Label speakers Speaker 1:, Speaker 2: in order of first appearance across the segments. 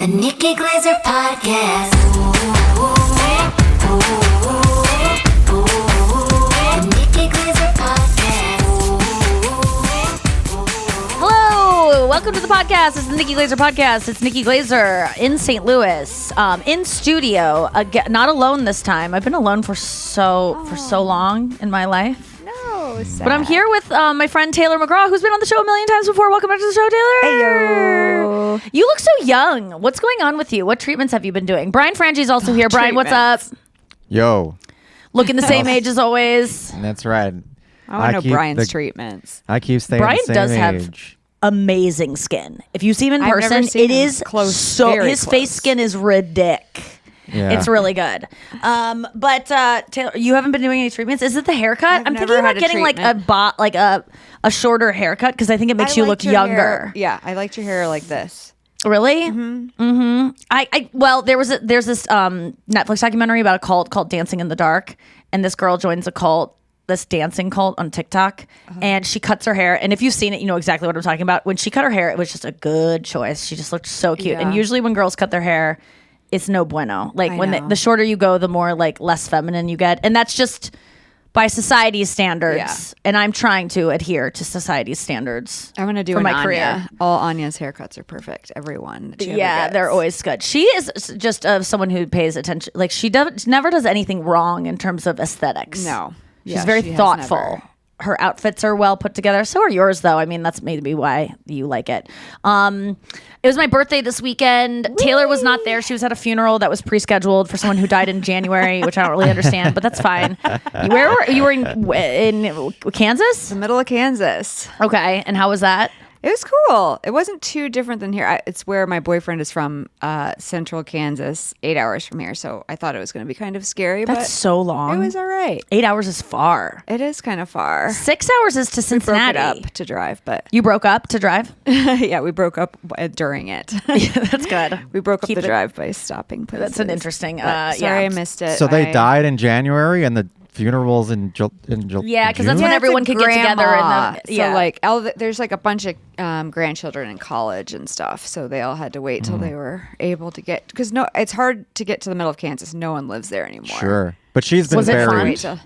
Speaker 1: The Nikki Glaser Podcast. The Nikki Glaser Podcast.
Speaker 2: Hello, welcome to the podcast. It's the Nikki Glaser Podcast. It's Nikki Glaser in St. Louis, in studio. Again, not alone this time. I've been alone for so long in my life.
Speaker 3: Sad.
Speaker 2: But I'm here with my friend Taylor McGraw, who's been on the show a million times before. Welcome back to the show, Taylor.
Speaker 3: Heyo.
Speaker 2: You look so young. What's going on with you? What treatments have you been doing? Brian Frangi's also here. Brian, what's up?
Speaker 4: Yo.
Speaker 2: Looking the same age as always.
Speaker 4: That's right.
Speaker 3: I want to know
Speaker 4: keep
Speaker 3: Brian's treatments.
Speaker 4: I keep staying
Speaker 2: Brian
Speaker 4: the same
Speaker 2: does
Speaker 4: age.
Speaker 2: have amazing skin. If you see him in
Speaker 3: I've
Speaker 2: person,
Speaker 3: never seen
Speaker 2: it
Speaker 3: him
Speaker 2: is
Speaker 3: close,
Speaker 2: so
Speaker 3: very
Speaker 2: his
Speaker 3: close.
Speaker 2: face skin is ridiculous.
Speaker 4: Yeah.
Speaker 2: It's really good. But Taylor, you haven't been doing any treatments. Is it the haircut?
Speaker 3: I've
Speaker 2: I'm
Speaker 3: never
Speaker 2: thinking about
Speaker 3: had a
Speaker 2: getting
Speaker 3: treatment.
Speaker 2: a shorter haircut because I think it makes you look
Speaker 3: your
Speaker 2: younger.
Speaker 3: hair- Yeah, I liked your hair like this.
Speaker 2: Really? Well, there's this Netflix documentary about a cult called Dancing in the Dark, and this girl joins a cult, this dancing cult on TikTok, and she cuts her hair. And if you've seen it, you know exactly what I'm talking about. When she cut her hair, it was just a good choice. She just looked so cute.
Speaker 3: Yeah.
Speaker 2: And usually when girls cut their hair, it's no bueno. Like
Speaker 3: I
Speaker 2: when
Speaker 3: know.
Speaker 2: the shorter you go, the more like less feminine you get, and that's just by society's standards.
Speaker 3: Yeah.
Speaker 2: And I'm trying to adhere to society's standards.
Speaker 3: I'm gonna do
Speaker 2: for
Speaker 3: an
Speaker 2: my
Speaker 3: Anya.
Speaker 2: career.
Speaker 3: All Anya's haircuts are perfect. Everyone. that she ever
Speaker 2: Yeah,
Speaker 3: gets.
Speaker 2: they're always good. She is just someone who pays attention. Like she never does anything wrong in terms of aesthetics.
Speaker 3: No.
Speaker 2: She's
Speaker 3: Yeah,
Speaker 2: very
Speaker 3: she has
Speaker 2: thoughtful.
Speaker 3: never.
Speaker 2: Her outfits are well put together. So are yours, though. I mean, that's maybe why you like it. It was my birthday this weekend. Whee! Taylor was not there. She was at a funeral that was pre-scheduled for someone who died in January, which I don't really understand, but that's fine. Where were you? Were in Kansas?
Speaker 3: The middle of Kansas.
Speaker 2: Okay, and how was that?
Speaker 3: It was cool. It wasn't too different than here. It's where my boyfriend is from, central Kansas, 8 hours from here. So I thought it was going to be kind of scary.
Speaker 2: That's
Speaker 3: but
Speaker 2: so long.
Speaker 3: It was all right.
Speaker 2: 8 hours is far.
Speaker 3: It is kind of far.
Speaker 2: 6 hours is to
Speaker 3: We broke
Speaker 2: Cincinnati.
Speaker 3: it up to drive, but
Speaker 2: You broke up to drive?
Speaker 3: yeah, we broke up during it.
Speaker 2: That's good.
Speaker 3: We broke
Speaker 2: Keep
Speaker 3: up the
Speaker 2: it-
Speaker 3: drive by stopping places.
Speaker 2: That's an interesting.
Speaker 3: But sorry,
Speaker 2: yeah.
Speaker 3: I missed it.
Speaker 4: So they
Speaker 3: I-
Speaker 4: died in January and the funeral's in
Speaker 2: Yeah, 'cause that's
Speaker 4: June?
Speaker 2: when
Speaker 3: it's
Speaker 2: everyone
Speaker 3: a
Speaker 2: could get together
Speaker 3: grandma.
Speaker 2: in the- yeah.
Speaker 3: So like there's like a bunch of grandchildren in college and stuff. So they all had to wait till they were able to get, because it's hard to get to the middle of Kansas. No one lives there anymore.
Speaker 4: Sure. But she's been
Speaker 2: Was it fun?
Speaker 4: buried.
Speaker 3: Wait till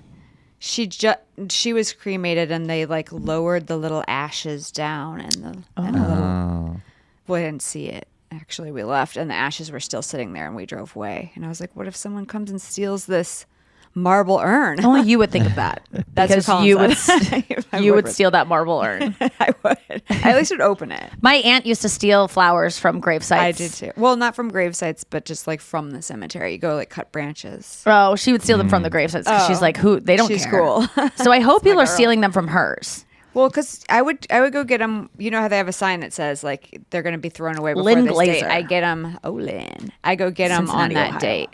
Speaker 3: she was cremated, and they like lowered the little ashes down, and a little. We didn't see it. Actually, we left, and the ashes were still sitting there, and we drove away. And I was like, "What if someone comes and steals this marble urn?"
Speaker 2: Only you would think of that.
Speaker 3: That's
Speaker 2: because
Speaker 3: what Colin
Speaker 2: you would
Speaker 3: said. I
Speaker 2: you would
Speaker 3: would.
Speaker 2: steal that marble urn.
Speaker 3: I would. I at least would open it.
Speaker 2: My aunt used to steal flowers from grave sites.
Speaker 3: I did too. Well, not from grave sites, but just like from the cemetery. You go like cut branches.
Speaker 2: Oh, she would steal them from the grave sites 'cause she's like, who? They don't
Speaker 3: She's
Speaker 2: care.
Speaker 3: cool.
Speaker 2: So I hope people are
Speaker 3: girl.
Speaker 2: stealing them from hers.
Speaker 3: Well, because I would go get them. You know how they have a sign that says like they're going to be thrown away before
Speaker 2: Lynn
Speaker 3: this date.
Speaker 2: Glaser.
Speaker 3: I get them. Oh, Lynn. I go get them on
Speaker 2: Cincinnati,
Speaker 3: that
Speaker 2: Ohio.
Speaker 3: date.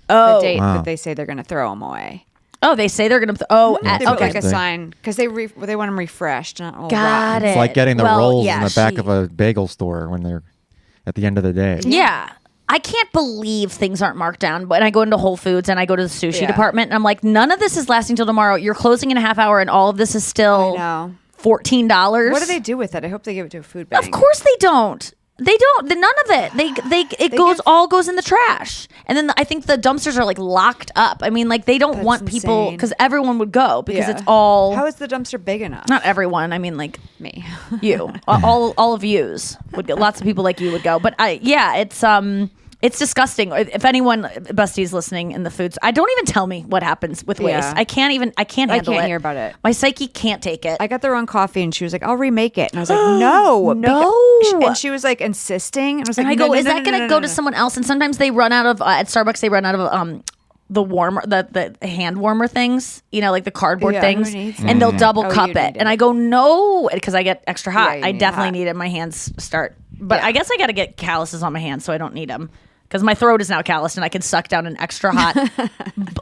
Speaker 2: Oh,
Speaker 3: The date
Speaker 4: Wow.
Speaker 3: that they say they're going to throw them away.
Speaker 2: oh, they say they're gonna.
Speaker 3: They put
Speaker 2: Okay,
Speaker 3: like a sign because they want them refreshed. Not all
Speaker 2: got
Speaker 3: rotten.
Speaker 2: it.
Speaker 4: It's like getting the
Speaker 2: Well,
Speaker 4: rolls
Speaker 2: yeah,
Speaker 4: in the back
Speaker 2: she-
Speaker 4: of a bagel store when they're at the end of the day.
Speaker 2: Yeah. I can't believe things aren't marked down. But I go into Whole Foods and I go to the sushi
Speaker 3: Yeah.
Speaker 2: department and I'm like, none of this is lasting till tomorrow. You're closing in a half hour and all of this is still
Speaker 3: I know.
Speaker 2: $14.
Speaker 3: What do they do with it? I hope they give it to a food bank.
Speaker 2: Of course they don't. They don't. None of it. It all goes in the trash. And then I think the dumpsters are like locked up. I mean, like they don't
Speaker 3: That's
Speaker 2: want people
Speaker 3: insane.
Speaker 2: because everyone would go because
Speaker 3: Yeah.
Speaker 2: it's all
Speaker 3: How is the dumpster big enough?
Speaker 2: not everyone. I mean, like
Speaker 3: me.
Speaker 2: you, all of yous would go. Lots of people like you would go. But it's disgusting. If anyone, besties listening in the foods, I don't even tell me what happens with waste.
Speaker 3: Yeah.
Speaker 2: I can't handle it.
Speaker 3: hear about it.
Speaker 2: My psyche can't take it.
Speaker 3: I got the wrong coffee, and she was like, "I'll remake it." And I was like, "No,
Speaker 2: No.
Speaker 3: And she was like insisting, and I was like,
Speaker 2: And I go,
Speaker 3: "No, no,
Speaker 2: is
Speaker 3: no,
Speaker 2: that
Speaker 3: no,
Speaker 2: going to
Speaker 3: no,
Speaker 2: go
Speaker 3: no,
Speaker 2: to
Speaker 3: no."
Speaker 2: someone else? And sometimes they run out of, at Starbucks, they run out of the warmer, the hand warmer things, you know, like the cardboard
Speaker 3: Yeah,
Speaker 2: things.
Speaker 3: who needs
Speaker 2: And they'll
Speaker 3: that?
Speaker 2: double
Speaker 3: Oh,
Speaker 2: cup
Speaker 3: you
Speaker 2: it.
Speaker 3: need
Speaker 2: And
Speaker 3: it.
Speaker 2: I go, no, because I get extra hot.
Speaker 3: you
Speaker 2: I
Speaker 3: need it
Speaker 2: definitely
Speaker 3: hot.
Speaker 2: need it. My hands start. But
Speaker 3: Yeah.
Speaker 2: I guess I got to get calluses on my hands so I don't need them. Because my throat is now calloused and I can suck down an extra hot,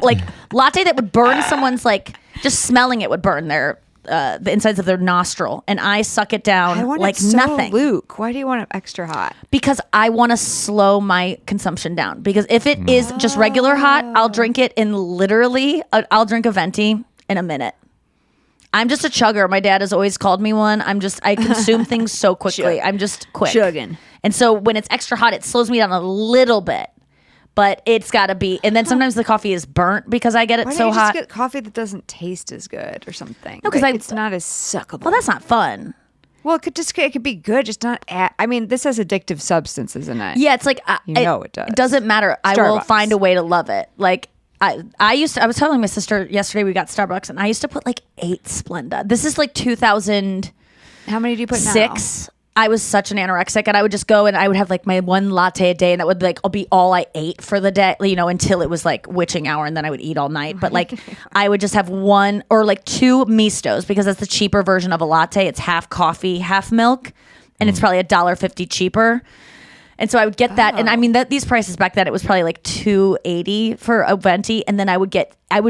Speaker 2: like latte that would burn someone's, like just smelling it would burn their, the insides of their nostril. And I suck it down
Speaker 3: I want
Speaker 2: like
Speaker 3: it so
Speaker 2: nothing.
Speaker 3: Luke, why do you want it extra hot?
Speaker 2: Because I want to slow my consumption down. Because if it is just regular hot, I'll drink it in literally, I'll drink a venti in a minute. I'm just a chugger. My dad has always called me one. I consume things so quickly. I'm just quick.
Speaker 3: Chugging.
Speaker 2: And so when it's extra hot, it slows me down a little bit. But it's got to be. And then sometimes the coffee is burnt because I get it
Speaker 3: Why
Speaker 2: so
Speaker 3: don't you
Speaker 2: hot.
Speaker 3: just get coffee that doesn't taste as good or something?
Speaker 2: No, 'cause
Speaker 3: Like,
Speaker 2: I-
Speaker 3: it's not as suckable.
Speaker 2: Well, that's not fun.
Speaker 3: Well, it could be good, just not. I mean, this has addictive substances in it.
Speaker 2: Yeah, it's like
Speaker 3: You know it does.
Speaker 2: It doesn't matter. I will
Speaker 3: Starbucks.
Speaker 2: find a way to love it. Like I was telling my sister yesterday we got Starbucks and I used to put like 8 Splenda. This is like 2006.
Speaker 3: How many do you put now?
Speaker 2: I was such an anorexic and I would just go and I would have like my 1 latte a day and that would like be all I ate for the day, you know, until it was like witching hour and then I would eat all night. But like I would just have 1 or like 2 mistos because that's the cheaper version of a latte. It's half coffee, half milk, and it's probably $1.50 cheaper. And so I would get that, and I mean these prices back then it was probably like $2.80 for a venti, and then I would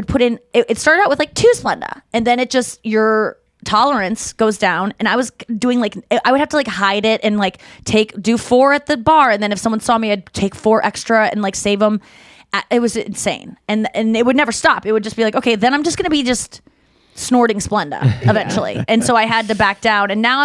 Speaker 2: put in. It started out with like 2 Splenda, and then it just your tolerance goes down, and I was doing like I would have to like hide it and like do 4 at the bar, and then if someone saw me, I'd take 4 extra and like save them. It was insane, and it would never stop. It would just be like, okay, then I'm just gonna be just snorting Splenda eventually, and so I had to back down, and now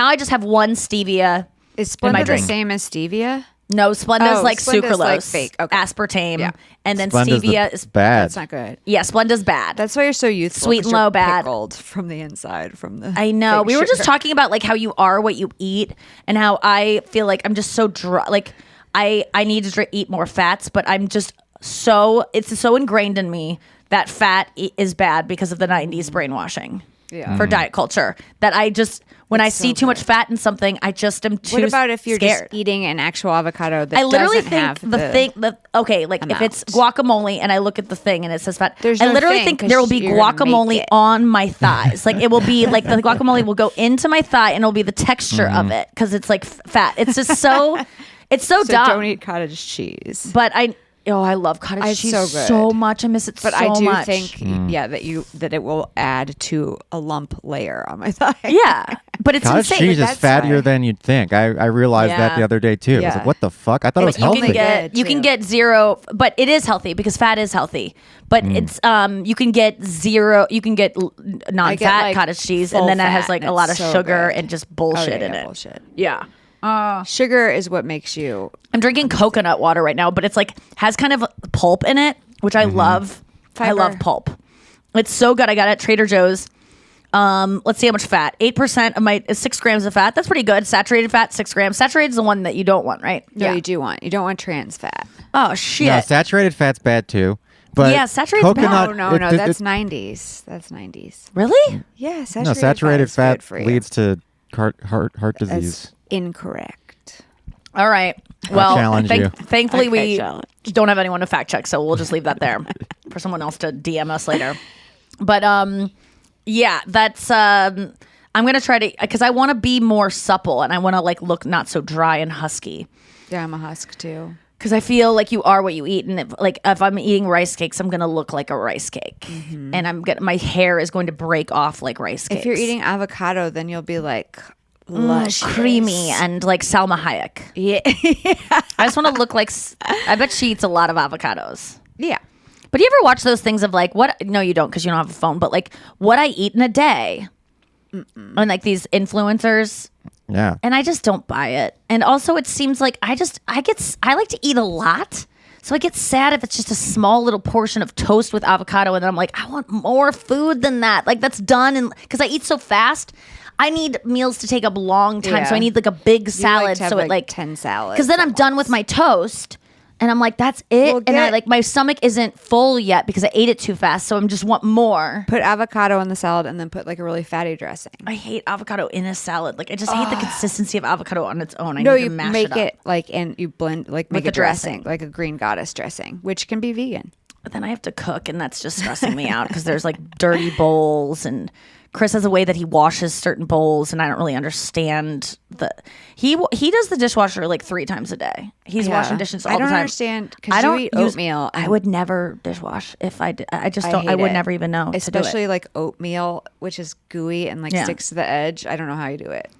Speaker 2: I just have 1 stevia.
Speaker 3: Is
Speaker 2: in my
Speaker 3: Splenda the
Speaker 2: drink.
Speaker 3: same as stevia?
Speaker 2: No, Splenda's
Speaker 3: Oh,
Speaker 2: like
Speaker 3: Splenda's
Speaker 2: sucralose,
Speaker 3: like fake. Okay.
Speaker 2: aspartame,
Speaker 3: Yeah.
Speaker 2: and then
Speaker 4: Splenda's
Speaker 2: stevia is
Speaker 4: bad.
Speaker 3: That's not good.
Speaker 2: yeah, Splenda's bad.
Speaker 3: That's why you're so youthful.
Speaker 2: Sweet
Speaker 3: 'cause
Speaker 2: and
Speaker 3: you're
Speaker 2: low bad.
Speaker 3: Pickled from the inside, from the.
Speaker 2: I know.
Speaker 3: fake
Speaker 2: We were just
Speaker 3: sugar.
Speaker 2: talking about like how you are what you eat, and how I feel like I'm just so dry. Like I need to eat more fats, but I'm just it's so ingrained in me that fat is bad because of the 90s brainwashing
Speaker 3: Yeah.
Speaker 2: for diet culture. That I just when I
Speaker 3: It's
Speaker 2: see
Speaker 3: so
Speaker 2: too much
Speaker 3: good.
Speaker 2: fat in something, I just am too.
Speaker 3: What about if you're
Speaker 2: scared?
Speaker 3: just eating an actual avocado that
Speaker 2: I literally
Speaker 3: doesn't
Speaker 2: think
Speaker 3: have
Speaker 2: okay, like if it's
Speaker 3: amount.
Speaker 2: guacamole and I look at the thing and it says fat,
Speaker 3: There's
Speaker 2: I
Speaker 3: no
Speaker 2: literally
Speaker 3: thing,
Speaker 2: think
Speaker 3: 'cause
Speaker 2: there will be
Speaker 3: you're gonna make
Speaker 2: guacamole
Speaker 3: it.
Speaker 2: on my thighs. Like it will be like the guacamole will go into my thigh and it'll be the texture of it because it's like fat. It's just so it's so,
Speaker 3: So
Speaker 2: dumb.
Speaker 3: don't eat cottage cheese.
Speaker 2: But I love cottage
Speaker 3: It's
Speaker 2: cheese
Speaker 3: so good.
Speaker 2: so much. I miss it
Speaker 3: But
Speaker 2: so
Speaker 3: I do
Speaker 2: much.
Speaker 3: think, that it will add to a lump layer on my thigh.
Speaker 2: yeah, but it's
Speaker 4: Cottage
Speaker 2: insane.
Speaker 4: cheese is
Speaker 3: that's
Speaker 4: fattier
Speaker 3: why-
Speaker 4: than you'd think. I realized that
Speaker 2: Yeah.
Speaker 4: the other day too. I was
Speaker 3: Yeah.
Speaker 4: like, what the fuck? I thought it was
Speaker 2: You
Speaker 4: healthy.
Speaker 2: can get
Speaker 3: Good,
Speaker 2: you can
Speaker 3: too.
Speaker 2: get 0, but it is healthy because fat is healthy. But it's you can get 0. You can get non-fat
Speaker 3: like,
Speaker 2: cottage cheese,
Speaker 3: full
Speaker 2: and then that has
Speaker 3: fat,
Speaker 2: like
Speaker 3: and
Speaker 2: a lot of
Speaker 3: it's so
Speaker 2: sugar
Speaker 3: good.
Speaker 2: and just
Speaker 3: Oh,
Speaker 2: bullshit
Speaker 3: yeah,
Speaker 2: in it.
Speaker 3: Bullshit.
Speaker 2: Yeah.
Speaker 3: Sugar is what makes you.
Speaker 2: I'm drinking coconut water right now, but it's like has kind of pulp in it, which I love. I
Speaker 3: Fiber.
Speaker 2: love pulp. It's so good. I got it at Trader Joe's. Let's see how much fat. 8% of my 6 grams of fat. That's pretty good. Saturated fat, 6 grams. Saturated is the one that you don't want, right?
Speaker 3: No, you do want. You don't want trans fat.
Speaker 2: Oh shit.
Speaker 4: No, saturated fat's bad too. But
Speaker 2: Yeah, saturated's bad.
Speaker 4: coconut,
Speaker 3: No, that's 90s. That's 90s.
Speaker 2: Really?
Speaker 3: Yeah, saturated,
Speaker 4: no, saturated
Speaker 3: fat,
Speaker 4: fat
Speaker 3: is good for you.
Speaker 4: leads to heart
Speaker 3: That's
Speaker 4: disease.
Speaker 3: incorrect.
Speaker 2: All right. Well,
Speaker 4: challenge you.
Speaker 2: thankfully
Speaker 3: Okay,
Speaker 2: we
Speaker 3: challenge.
Speaker 2: don't have anyone to fact check, so we'll just leave that there for someone else to DM us later. But yeah, that's I'm gonna try to because I want to be more supple and I want to like look not so dry and husky.
Speaker 3: Yeah, I'm a husk too.
Speaker 2: Because I feel like you are what you eat, and if I'm eating rice cakes, I'm gonna look like a rice cake, and my hair is going to break off like rice cakes.
Speaker 3: If you're eating avocado, then you'll be like luscious.
Speaker 2: creamy and like Salma Hayek,
Speaker 3: Yeah.
Speaker 2: I just want to look like. I bet she eats a lot of avocados.
Speaker 3: Yeah.
Speaker 2: But you ever watch those things of like what? No, you don't because you don't have a phone. But like what I eat in a day, and like these influencers,
Speaker 4: Yeah.
Speaker 2: and I just don't buy it. And also, it seems like I like to eat a lot, so I get sad if it's just a small little portion of toast with avocado, and then I'm like, I want more food than that. Like that's done, and because I eat so fast. I need meals to take up a long time, so
Speaker 3: Yeah.
Speaker 2: I need like a big
Speaker 3: You
Speaker 2: salad.
Speaker 3: like to have
Speaker 2: so it
Speaker 3: like
Speaker 2: like
Speaker 3: 10 salads.
Speaker 2: because then I'm done with my toast, and I'm like, that's it.
Speaker 3: Well,
Speaker 2: and I
Speaker 3: get-
Speaker 2: like my stomach isn't full yet because I ate it too fast, so I'm just want more.
Speaker 3: Put avocado in the salad and then put like a really fatty dressing.
Speaker 2: I hate avocado in a salad. Like I just hate the consistency of avocado on its own. I
Speaker 3: No,
Speaker 2: need
Speaker 3: you
Speaker 2: to mash
Speaker 3: make
Speaker 2: it up.
Speaker 3: it like, and you blend, like make
Speaker 2: the
Speaker 3: a dressing,
Speaker 2: dressing.
Speaker 3: like a green goddess dressing, which can be vegan.
Speaker 2: But then I have to cook, and that's just stressing me out because there's like dirty bowls, and Chris has a way that he washes certain bowls, and I don't really understand he does the dishwasher like 3 times a day. He's
Speaker 3: Yeah.
Speaker 2: washing dishes all
Speaker 3: I
Speaker 2: the
Speaker 3: don't
Speaker 2: time.
Speaker 3: understand, 'cause
Speaker 2: I
Speaker 3: you
Speaker 2: don't
Speaker 3: eat
Speaker 2: use
Speaker 3: oatmeal
Speaker 2: I
Speaker 3: and-
Speaker 2: would never dishwash if I did. I just don't. I
Speaker 3: hate
Speaker 2: would
Speaker 3: it.
Speaker 2: never even know to do
Speaker 3: Especially
Speaker 2: it.
Speaker 3: like oatmeal, which is gooey and like
Speaker 2: Yeah.
Speaker 3: sticks to the edge. I don't know how you do it.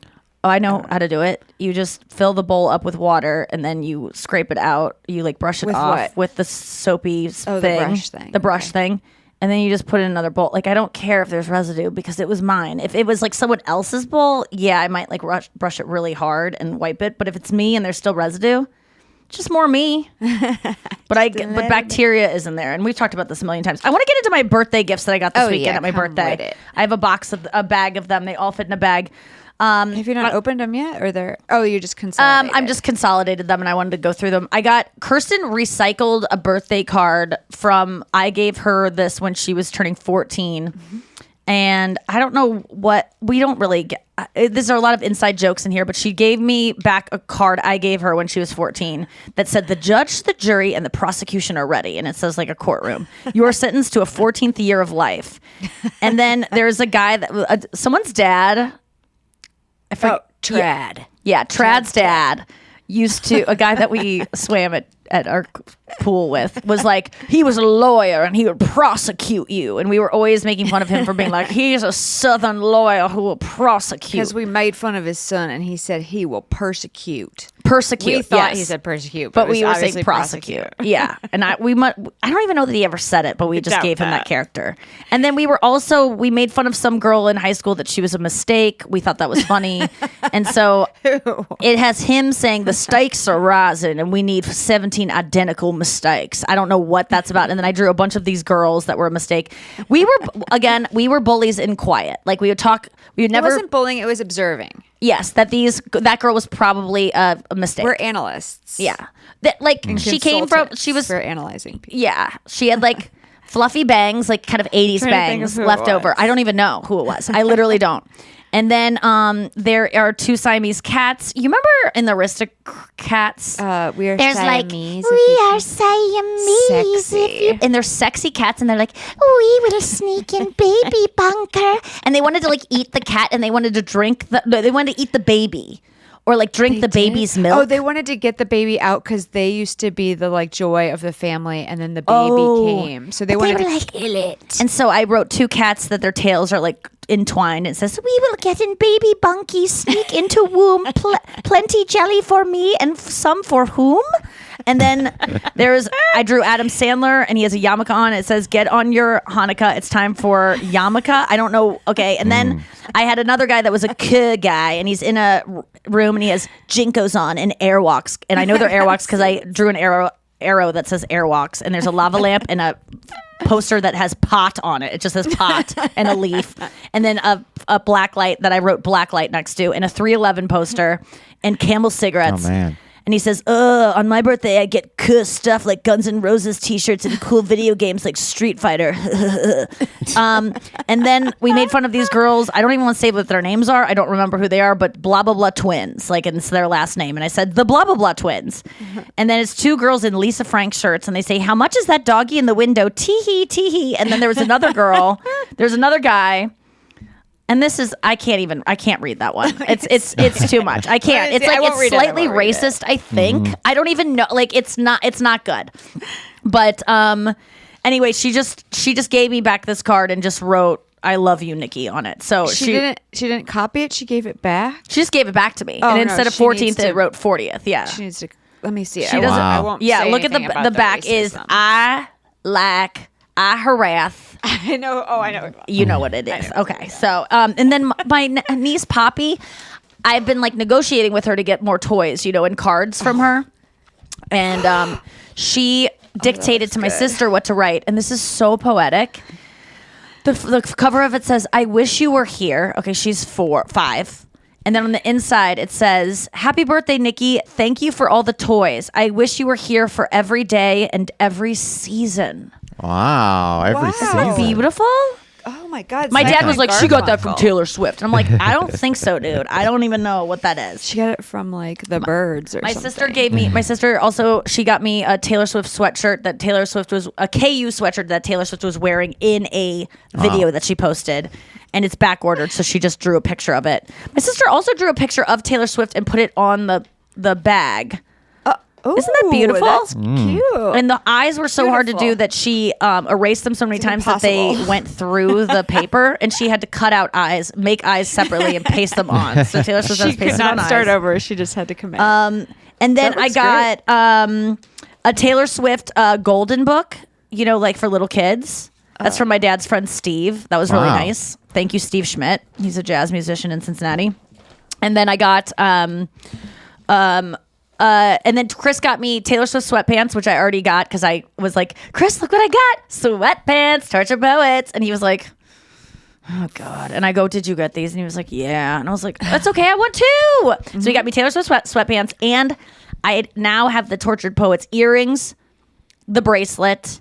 Speaker 2: Oh, I know how to do it. You just fill the bowl up with water, and then you scrape it out. You like brush it
Speaker 3: With
Speaker 2: off
Speaker 3: what?
Speaker 2: with the soapy
Speaker 3: Oh, the
Speaker 2: thing,
Speaker 3: brush thing.
Speaker 2: the brush
Speaker 3: Okay.
Speaker 2: thing, and then you just put it in another bowl. Like, I don't care if there's residue because it was mine. If it was like someone else's bowl, yeah, I might like brush it really hard and wipe it. But if it's me and there's still residue, just more me. But bacteria is in there, and we've talked about this a million times. I want to get into my birthday gifts that I got this weekend at my birthday. I have a bag of them. They all fit in a bag.
Speaker 3: Have you not opened them yet, or they're? Oh, you just consolidated.
Speaker 2: I'm just consolidated them, and I wanted to go through them. I got Kirsten recycled a birthday card from. I gave her this when she was turning 14, and I don't know what we don't really get. There's a lot of inside jokes in here, but she gave me back a card I gave her when she was 14 that said, "The judge, the jury, and the prosecution are ready," and it says like a courtroom. You are sentenced to a 14th year of life, and then there's a guy that someone's dad.
Speaker 3: Trad.
Speaker 2: Yeah, Trad's dad used to, a guy that we swam at our pool with, was like, he was a lawyer and he would prosecute you. And we were always making fun of him for being like, he's a Southern lawyer who will prosecute.
Speaker 3: Because we made fun of his son and he said he will persecute.
Speaker 2: We thought
Speaker 3: he said persecute,
Speaker 2: but we were saying prosecute. Yeah, and I don't even know that he ever said it, but we just gave him that character. And then we made fun of some girl in high school that she was a mistake. We thought that was funny, and so it has him saying the stakes are rising, and we need 17 identical mistakes. I don't know what that's about. And then I drew a bunch of these girls that were a mistake. We were bullies in quiet. Like we would talk. We would never.
Speaker 3: It wasn't bullying. It was observing.
Speaker 2: Yes, that girl was probably a mistake.
Speaker 3: We're analysts.
Speaker 2: Yeah, she came from. She was.
Speaker 3: We're analyzing people.
Speaker 2: Yeah, she had like fluffy bangs, like kind of 80s bangs left over. I don't even know who it was. I literally don't. And then there are two Siamese cats. You remember in the Aristocats?
Speaker 3: We are
Speaker 1: There's
Speaker 3: Siamese.
Speaker 1: like, we are Siamese.
Speaker 3: Sexy.
Speaker 2: And they're sexy cats, and they're like, we will sneak in baby bunker. And they wanted to like eat the cat, and they wanted to they wanted to eat the baby. Or like drink the baby's milk.
Speaker 3: Oh, they wanted to get the baby out because they used to be the like joy of the family, and then the baby came, so they wanted to kill it.
Speaker 2: And so I wrote two cats that their tails are like entwined. It says, "We will get in baby bunkie, sneak into womb, plenty jelly for me and some for whom." And then I drew Adam Sandler, and he has a yarmulke on. It says, "Get on your Hanukkah. It's time for yarmulke." I don't know. Okay. And then I had another guy that was a guy, and he's in a room, and he has Jinkos on and airwalks. And I know they're airwalks because I drew an arrow that says airwalks, and there's a lava lamp and a poster that has pot on it. It just says pot and a leaf, and then a black light that I wrote black light next to, and a 311 poster and Camel cigarettes.
Speaker 4: Oh man.
Speaker 2: And he says, on my birthday, I get cool stuff like Guns N' Roses t-shirts and cool video games like Street Fighter. And then we made fun of these girls. I don't even want to say what their names are. I don't remember who they are, but blah, blah, blah twins. Like, it's their last name. And I said, the blah, blah, blah twins. And then it's two girls in Lisa Frank shirts. And they say, how much is that doggy in the window? Tee-hee, tee-hee. And then there was another girl. There's another guy. And this is I can't read that one. It's too much. I can't. It's like it's slightly racist, I think. I don't even know. Like it's not good. But anyway, she just gave me back this card and just wrote "I love you, Nikki" on it. So
Speaker 3: she didn't copy it. She gave it back.
Speaker 2: She just gave it back to me. And instead of 14th, it wrote 40th. Yeah.
Speaker 3: She needs to let me see it.
Speaker 2: She doesn't.
Speaker 3: I won't
Speaker 2: yeah,
Speaker 3: say
Speaker 2: look at the back is I harass.
Speaker 3: I know. Oh, I know.
Speaker 2: You know what it is. Okay. So, and then my niece Poppy, I've been like negotiating with her to get more toys, and cards from her. And she dictated to my sister what to write. And this is so poetic. The cover of it says, "I wish you were here." Okay. She's 5. And then on the inside, it says, "Happy birthday, Nikki. Thank you for all the toys. I wish you were here for every day and every season."
Speaker 4: Wow, every season.
Speaker 2: Beautiful.
Speaker 3: Oh my God.
Speaker 2: My dad was like, she got that from Taylor Swift. And I'm like, I don't think so, dude. I don't even know what that is.
Speaker 3: She got it from like the Birds or
Speaker 2: my
Speaker 3: something.
Speaker 2: My sister also, she got me a Taylor Swift sweatshirt that Taylor Swift was, a KU sweatshirt that Taylor Swift was wearing in a video that she posted. And it's back ordered, so she just drew a picture of it. My sister also drew a picture of Taylor Swift and put it on the bag. Isn't that beautiful?
Speaker 3: That's cute.
Speaker 2: And the eyes were so hard to do that she erased them so many times that they went through the paper, and she had to cut out eyes, make eyes separately, and paste them on. So Taylor Swift has pasted on eyes.
Speaker 3: Start over. She just had to commit.
Speaker 2: And then I got a Taylor Swift golden book, like for little kids. That's from my dad's friend Steve. That was really nice. Thank you, Steve Schmidt. He's a jazz musician in Cincinnati. And then I got and then Chris got me Taylor Swift sweatpants, which I already got because I was like, Chris, look what I got. Sweatpants, Torture Poets. And he was like, oh God. And I go, did you get these? And he was like, yeah. And I was like, that's okay, I want two. So he got me Taylor Swift sweatpants, and I now have the Tortured Poets earrings, the bracelet,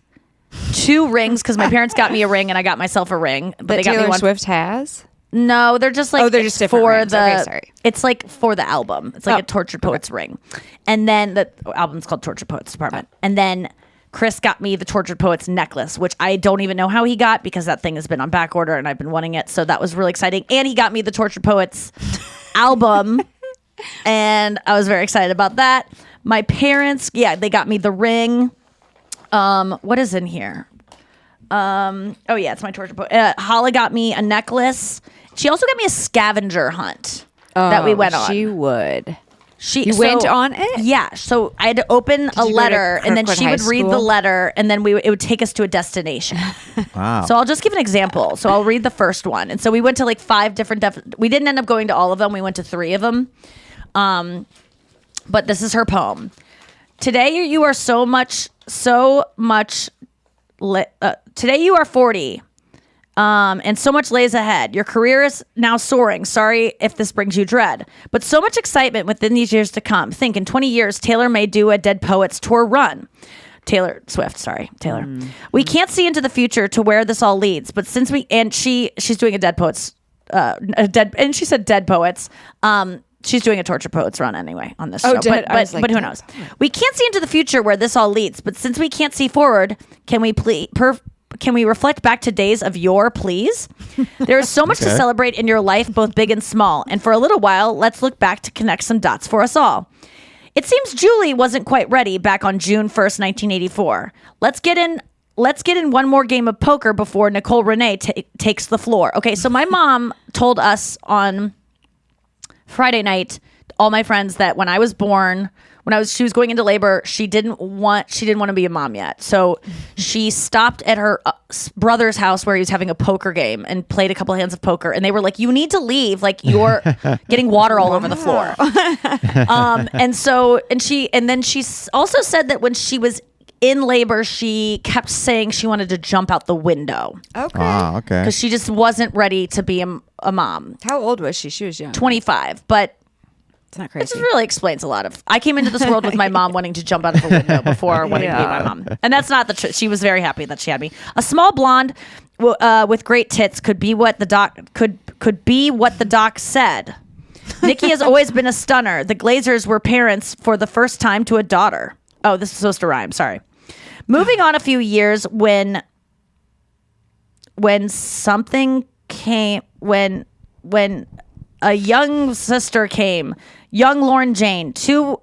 Speaker 2: 2 rings, because my parents got me a ring and I got myself a ring. But they got
Speaker 3: Taylor
Speaker 2: me one.
Speaker 3: Swift has?
Speaker 2: No, they're just like
Speaker 3: they're just different
Speaker 2: for
Speaker 3: rings.
Speaker 2: the.
Speaker 3: Okay, sorry.
Speaker 2: It's like for the album. It's like a Tortured Poets ring, and then the album's called Tortured Poets Department. And then Chris got me the Tortured Poets necklace, which I don't even know how he got because that thing has been on back order and I've been wanting it. So that was really exciting. And he got me the Tortured Poets album, and I was very excited about that. My parents, they got me the ring. What is in here? Oh yeah, it's my Tortured Poet. Holly got me a necklace. She also got me a scavenger hunt that we went on.
Speaker 3: She would.
Speaker 2: You
Speaker 3: went on it?
Speaker 2: Yeah. So I had to open a
Speaker 3: you go to
Speaker 2: letter, and then
Speaker 3: Kirkwood
Speaker 2: she
Speaker 3: High
Speaker 2: would read the
Speaker 3: School?
Speaker 2: letter, and then it would take us to a destination.
Speaker 4: Wow.
Speaker 2: So I'll just give an example. So I'll read the first one. And so we went to like 5 different. We didn't end up going to all of them. We went to 3 of them. But this is her poem. Today you are today you are 40. And so much lays ahead. Your career is now soaring. Sorry if this brings you dread, but so much excitement within these years to come. Think in 20 years, Taylor may do a Dead Poets tour run. Taylor Swift, sorry, Taylor. We can't see into the future to where this all leads, but since she's doing a Dead Poets, and she said Dead Poets. She's doing a Torture Poets run anyway on this show. But who knows? We can't see into the future where this all leads, but since we can't see forward, can we reflect back to days of yore, please? There is so much to celebrate in your life, both big and small. And for a little while, let's look back to connect some dots for us all. It seems Julie wasn't quite ready back on June 1st, 1984. Let's get in one more game of poker before Nicole Renee takes the floor. Okay, so my mom told us on Friday night, all my friends, that when I was born, she was going into labor, she didn't want to be a mom yet. So she stopped at her brother's house where he was having a poker game and played a couple hands of poker. And they were like, you need to leave. Like, you're getting water all over the floor. And then she also said that when she was in labor, she kept saying she wanted to jump out the window.
Speaker 3: Okay.
Speaker 4: Okay.
Speaker 2: Because she just wasn't ready to be a mom.
Speaker 3: How old was she? She was young.
Speaker 2: 25. But
Speaker 3: it's not
Speaker 2: it
Speaker 3: crazy.
Speaker 2: just really explains a lot of. I came into this world with my mom wanting to jump out of a window before wanting to be my mom, and that's not the truth. She was very happy that she had me. A small blonde with great tits could be what the doc said. Nikki has always been a stunner. The Glazers were parents for the first time to a daughter. Oh, this is supposed to rhyme. Sorry. Moving on a few years, when something came, when a young sister came, young Lauren Jane. The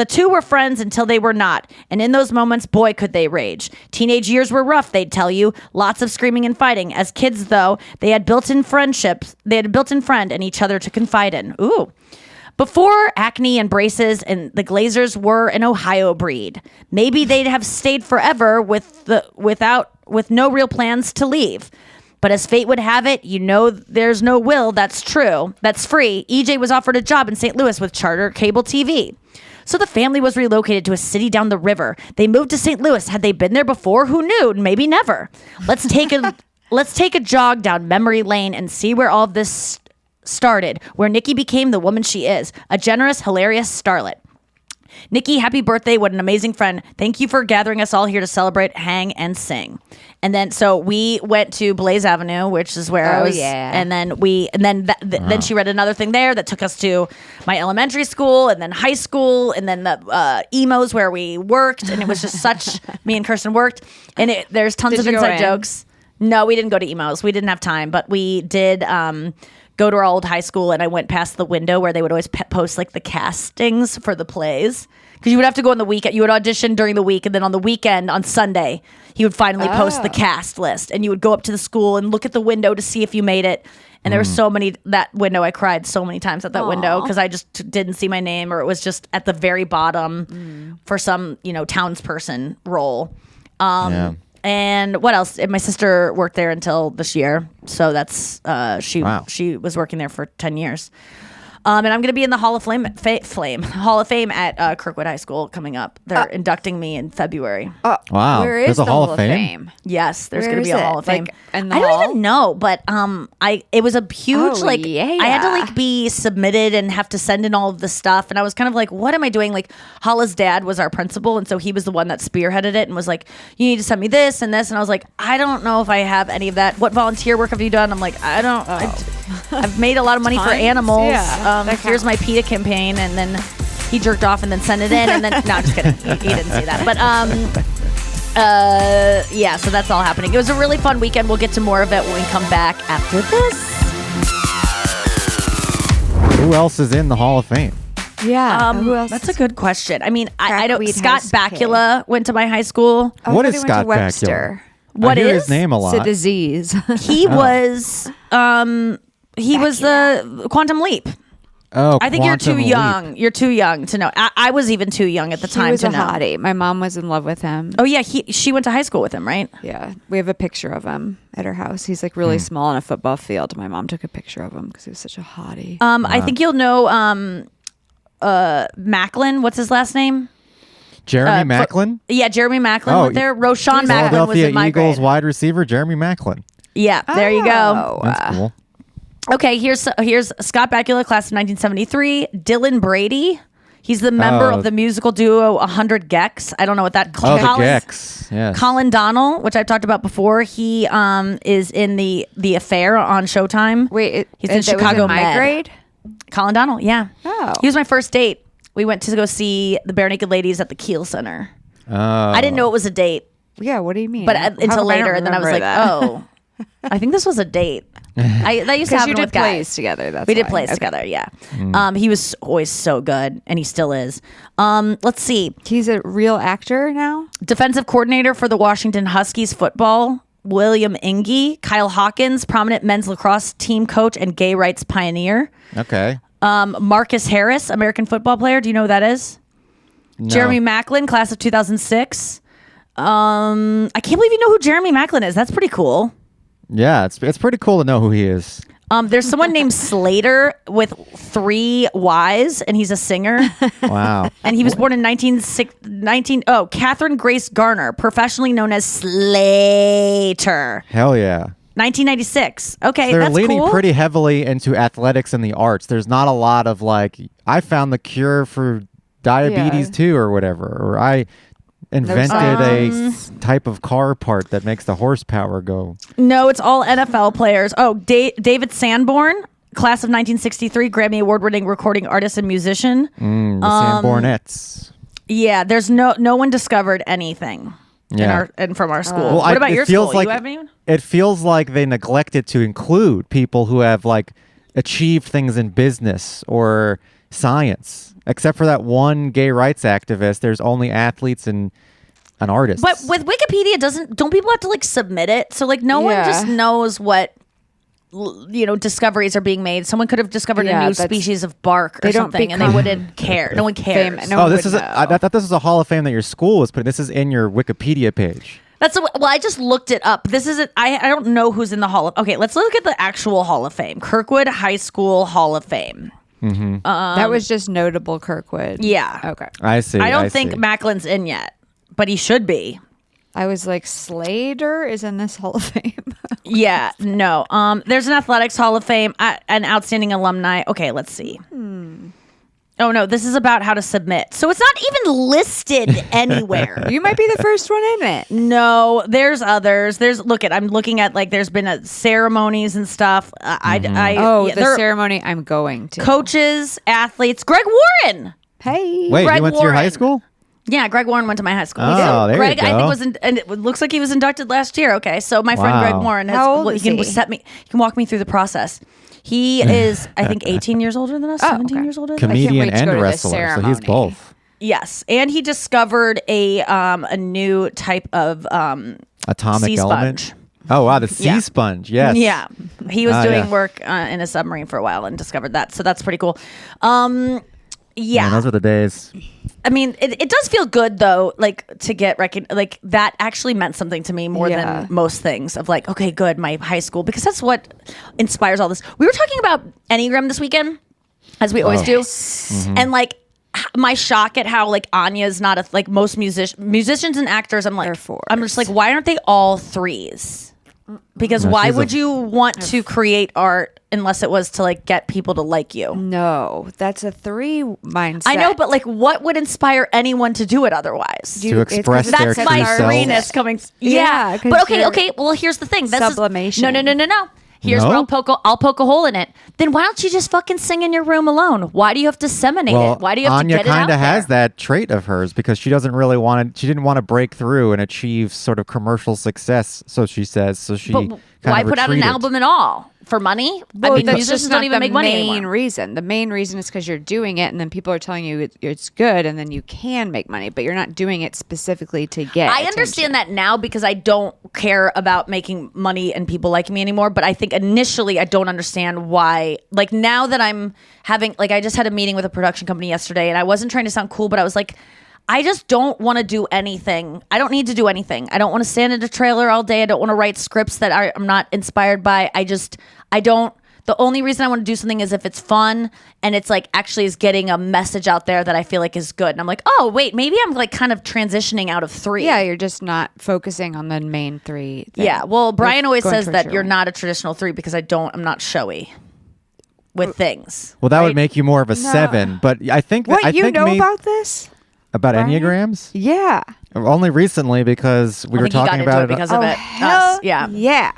Speaker 2: two were friends until they were not. And in those moments, boy, could they rage. Teenage years were rough, they'd tell you. Lots of screaming and fighting. As kids, though, they had built-in friendships. They had a built-in friend and each other to confide in. Ooh. Before acne and braces, and the Glazers were an Ohio breed. Maybe they'd have stayed forever with no real plans to leave. But as fate would have it, there's no will. That's true. That's free. EJ was offered a job in St. Louis with Charter Cable TV. So the family was relocated to a city down the river. They moved to St. Louis. Had they been there before? Who knew? Maybe never. Let's take a jog down memory lane and see where all this started, where Nikki became the woman she is, a generous, hilarious starlet. Nikki, happy birthday. What an amazing friend. Thank you for gathering us all here to celebrate, hang, and sing. And then, so we went to Blaze Avenue, which is where I was.
Speaker 3: Yeah.
Speaker 2: And then then she read another thing there that took us to my elementary school and then high school and then the emos where we worked. And it was just such, me and Kirsten worked. And there's tons of inside jokes. No, we didn't go to emos. We didn't have time, but we did go to our old high school, and I went past the window where they would always post like the castings for the plays, because you would have to go on the weekend. You would audition during the week, and then on the weekend, on Sunday, he would finally post the cast list, and you would go up to the school and look at the window to see if you made it. And there were so many, that window, I cried so many times at that window because I just didn't see my name, or it was just at the very bottom for some, townsperson role. And what else? And my sister worked there until this year, so that's she was working there for 10 years. And I'm going to be in the Hall of Fame at Kirkwood High School coming up. They're inducting me in February.
Speaker 4: Wow.
Speaker 3: Where is
Speaker 4: There's a
Speaker 3: the
Speaker 4: Hall of Fame?
Speaker 2: Yes, there's
Speaker 3: Where
Speaker 2: going to be
Speaker 3: is
Speaker 2: a
Speaker 3: it?
Speaker 2: Hall of Fame.
Speaker 3: Like, in the
Speaker 2: I don't
Speaker 3: hall?
Speaker 2: even know, but it was a huge
Speaker 3: Oh, yeah.
Speaker 2: I had to like be submitted and have to send in all of the stuff, and I was kind of like, what am I doing? Like Hala's dad was our principal, and so he was the one that spearheaded it and was like, you need to send me this and this, and I was like, I don't know if I have any of that. What volunteer work have you done? I'm like, I don't. I've made a lot of money for animals.
Speaker 3: Yeah,
Speaker 2: Here's my PETA campaign, and then he jerked off and then sent it in, and then no, I'm just kidding. He didn't say that, but yeah. So that's all happening. It was a really fun weekend. We'll get to more of it when we come back after this.
Speaker 4: Who else is in the Hall of Fame?
Speaker 3: Yeah. Who else?
Speaker 2: That's a good question. I mean, I don't.
Speaker 3: Crackweed
Speaker 2: Scott
Speaker 3: High School.
Speaker 2: Bakula went to my high school.
Speaker 4: What
Speaker 3: I
Speaker 4: is
Speaker 3: thought he went
Speaker 4: Scott
Speaker 3: to Webster.
Speaker 4: Bakula?
Speaker 2: What
Speaker 4: I hear
Speaker 2: is?
Speaker 4: his name a
Speaker 3: It's a
Speaker 4: lot.
Speaker 3: disease.
Speaker 2: He was. He was the Quantum Leap.
Speaker 4: Oh,
Speaker 2: I think you're
Speaker 4: Quantum
Speaker 2: too
Speaker 4: Leap.
Speaker 2: young. You're too young to know. I was even too young at the
Speaker 3: He
Speaker 2: time
Speaker 3: was
Speaker 2: to
Speaker 3: a
Speaker 2: know.
Speaker 3: hottie. My mom was in love with him.
Speaker 2: Oh yeah, she went to high school with him, right?
Speaker 3: Yeah, we have a picture of him at her house. He's like really small on a football field. My mom took a picture of him because he was such a hottie.
Speaker 2: I think you'll know Macklin. What's his last name?
Speaker 4: Jeremy Macklin?
Speaker 2: Yeah, Jeremy Macklin
Speaker 4: Oh,
Speaker 2: went there. Roshan Macklin was
Speaker 4: Philadelphia
Speaker 2: in my
Speaker 4: Eagles
Speaker 2: grade.
Speaker 4: wide receiver Jeremy Macklin.
Speaker 2: Yeah, there you go.
Speaker 4: That's cool.
Speaker 2: Okay, here's Scott Bakula, class of 1973. Dylan Brady. He's the member of the musical duo 100 Gex. I don't know what that.
Speaker 4: Oh, the Gex. Yes.
Speaker 2: Colin Donnell, which I've talked about before. He is in the Affair on Showtime.
Speaker 3: Wait,
Speaker 2: he's in
Speaker 3: that
Speaker 2: Chicago
Speaker 3: was in my
Speaker 2: Med.
Speaker 3: grade?
Speaker 2: Colin Donnell, yeah.
Speaker 3: Oh.
Speaker 2: He was my first date. We went to go see the Bare Naked Ladies at the Keel Center.
Speaker 4: Oh.
Speaker 2: I didn't know it was a date,
Speaker 3: Yeah, what do you mean?
Speaker 2: but
Speaker 3: How
Speaker 2: until
Speaker 3: come I
Speaker 2: later,
Speaker 3: don't
Speaker 2: and then I was
Speaker 3: remember
Speaker 2: like,
Speaker 3: that?
Speaker 2: oh, I think this was a date. That used to
Speaker 3: Because
Speaker 2: happen
Speaker 3: you did
Speaker 2: with guys.
Speaker 3: plays together. That's
Speaker 2: We did
Speaker 3: why.
Speaker 2: plays
Speaker 3: Okay.
Speaker 2: together, yeah. He was always so good, and he still is. Let's see.
Speaker 3: He's a real actor now?
Speaker 2: Defensive coordinator for the Washington Huskies football, William Inge. Kyle Hawkins, prominent men's lacrosse team coach and gay rights pioneer.
Speaker 4: Okay.
Speaker 2: Marcus Harris, American football player. Do you know who that is?
Speaker 4: No.
Speaker 2: Jeremy Macklin, class of 2006. I can't believe you know who Jeremy Macklin is. That's pretty cool.
Speaker 4: Yeah, it's pretty cool to know who he is.
Speaker 2: There's someone named Slater with 3 Y's, and he's a singer.
Speaker 4: Wow.
Speaker 2: And he was born in Catherine Grace Garner, professionally known as Slater.
Speaker 4: Hell yeah.
Speaker 2: 1996. Okay,
Speaker 4: They're
Speaker 2: that's
Speaker 4: leaning
Speaker 2: cool.
Speaker 4: pretty heavily into athletics and the arts. There's not a lot of like, I found the cure for diabetes too, or whatever, or I invented a type of car part that makes the horsepower go.
Speaker 2: No, it's all NFL players. Oh, David Sanborn, class of 1963, Grammy Award-winning recording artist and musician.
Speaker 4: The Sanbornettes.
Speaker 2: Yeah, there's no one discovered anything.
Speaker 4: Yeah.
Speaker 2: From our school.
Speaker 4: Well,
Speaker 2: what about
Speaker 4: it
Speaker 2: your
Speaker 4: feels
Speaker 2: school?
Speaker 4: like,
Speaker 2: You have anyone?
Speaker 4: it feels like they neglected to include people who have like achieved things in business or science. Except for that one gay rights activist, there's only athletes and artists.
Speaker 2: But with Wikipedia, don't people have to like submit it? So like no one just knows what discoveries are being made. Someone could have discovered a new species of bark or something, and they wouldn't care. No one cares.
Speaker 4: this is I thought this was a Hall of Fame that your school was putting. This is in your Wikipedia page.
Speaker 2: I just looked it up. This isn't. I don't know who's in the Hall of. Okay, let's look at the actual Hall of Fame. Kirkwood High School Hall of Fame.
Speaker 4: Mm-hmm.
Speaker 3: That was just notable Kirkwood.
Speaker 2: Yeah.
Speaker 3: Okay.
Speaker 4: I see.
Speaker 2: I don't think Macklin's in yet, but he should be.
Speaker 3: I was like, Slater is in this Hall of Fame.
Speaker 2: Yeah, no. There's an Athletics Hall of Fame, an outstanding alumni. Okay, let's see. Oh no, this is about how to submit. So it's not even listed anywhere.
Speaker 3: You might be the first one in it.
Speaker 2: No, there's others. I'm looking at like there's been ceremonies and stuff.
Speaker 3: The ceremony I'm going to.
Speaker 2: Coaches, athletes. Greg Warren.
Speaker 3: Hey.
Speaker 4: Wait,
Speaker 2: Greg
Speaker 4: you went to your high
Speaker 2: Warren.
Speaker 4: school?
Speaker 2: Yeah, Greg Warren went to my high school.
Speaker 4: Oh, there
Speaker 2: Greg,
Speaker 4: you go.
Speaker 2: I think and it looks like he was inducted last year. Okay, so my friend
Speaker 4: Wow.
Speaker 2: Greg Warren has.
Speaker 3: How old is
Speaker 2: he
Speaker 3: he?
Speaker 2: can walk me through the process. He is, I think, 18 years older than us. 17 years older. Than us.
Speaker 4: Comedian
Speaker 3: wait to
Speaker 4: and
Speaker 3: go to the
Speaker 4: wrestler, so he's
Speaker 3: ceremony.
Speaker 4: both.
Speaker 2: Yes, and he discovered a new type of
Speaker 4: Atomic
Speaker 2: sea
Speaker 4: element.
Speaker 2: sponge.
Speaker 4: Oh wow, the sea sponge. Yes.
Speaker 2: Yeah, he was doing
Speaker 4: yeah.
Speaker 2: work in a submarine for a while and discovered that. So that's pretty cool. Yeah.
Speaker 4: Man, those were the days.
Speaker 2: I mean, it does feel good though, like to get like that actually meant something to me more than most things of like, okay, good, my high school, because that's what inspires all this. We were talking about Enneagram this weekend, as we always do. And like my shock at how like Anya's not a, like most musicians and actors, I'm like, I'm just like, why aren't they all threes? Because why would you want to create art unless it was to like get people to like you?
Speaker 3: No, that's a 3 mindset.
Speaker 2: I know, but like, what would inspire anyone to do it otherwise?
Speaker 4: To express their
Speaker 2: That's my
Speaker 4: true selves.
Speaker 2: freeness coming. Yeah,
Speaker 3: 'cause
Speaker 2: but okay.
Speaker 3: you're
Speaker 2: Well, here's the thing.
Speaker 3: sublimation.
Speaker 2: No. Here's
Speaker 4: No?
Speaker 2: where I'll poke a hole in it. Then why don't you just fucking sing in your room alone? Why do you have to disseminate
Speaker 4: Well,
Speaker 2: it? Why do you have
Speaker 4: Anya
Speaker 2: to get it out
Speaker 4: kind of has
Speaker 2: there?
Speaker 4: that trait of hers because she doesn't really want to. She didn't want to break through and achieve sort of commercial success. So she says. So she.
Speaker 2: But
Speaker 4: kind
Speaker 2: why
Speaker 4: of
Speaker 2: put out an
Speaker 4: retreated.
Speaker 2: album at all? For money?
Speaker 3: Well,
Speaker 2: I mean,
Speaker 3: that's
Speaker 2: musicians
Speaker 3: just
Speaker 2: don't
Speaker 3: not
Speaker 2: even
Speaker 3: the
Speaker 2: make money
Speaker 3: main
Speaker 2: anymore.
Speaker 3: reason. The main reason is because you're doing it, and then people are telling you it's good, and then you can make money, but you're not doing it specifically to get.
Speaker 2: I understand that now because I don't care about making money and people liking me anymore. But I think initially I don't understand why. Like now that I'm having, like I just had a meeting with a production company yesterday, and I wasn't trying to sound cool, but I was like, I just don't want to do anything. I don't need to do anything. I don't want to stand in a trailer all day. I don't want to write scripts that I'm not inspired by. I don't. The only reason I want to do something is if it's fun and it's like actually is getting a message out there that I feel like is good. And I'm like, oh, wait, maybe I'm like kind of transitioning out of 3.
Speaker 3: Yeah, you're just not focusing on the main 3 thing.
Speaker 2: Yeah. Well, Brian always
Speaker 3: going
Speaker 2: says
Speaker 3: towards
Speaker 2: that
Speaker 3: your
Speaker 2: you're
Speaker 3: own.
Speaker 2: not a traditional 3 because I'm not showy with things.
Speaker 4: Well, that
Speaker 2: right?
Speaker 4: would make you more of a 7. But I think that
Speaker 3: What
Speaker 4: I
Speaker 3: you
Speaker 4: think
Speaker 3: know
Speaker 4: me-
Speaker 3: about this?
Speaker 4: about
Speaker 3: Brian?
Speaker 4: Enneagrams.
Speaker 3: Yeah.
Speaker 4: Only recently because we
Speaker 2: I
Speaker 4: were
Speaker 2: think you got
Speaker 4: talking
Speaker 2: into
Speaker 4: about
Speaker 2: it because of it.
Speaker 3: hell
Speaker 2: Us. Yeah.
Speaker 3: Yeah.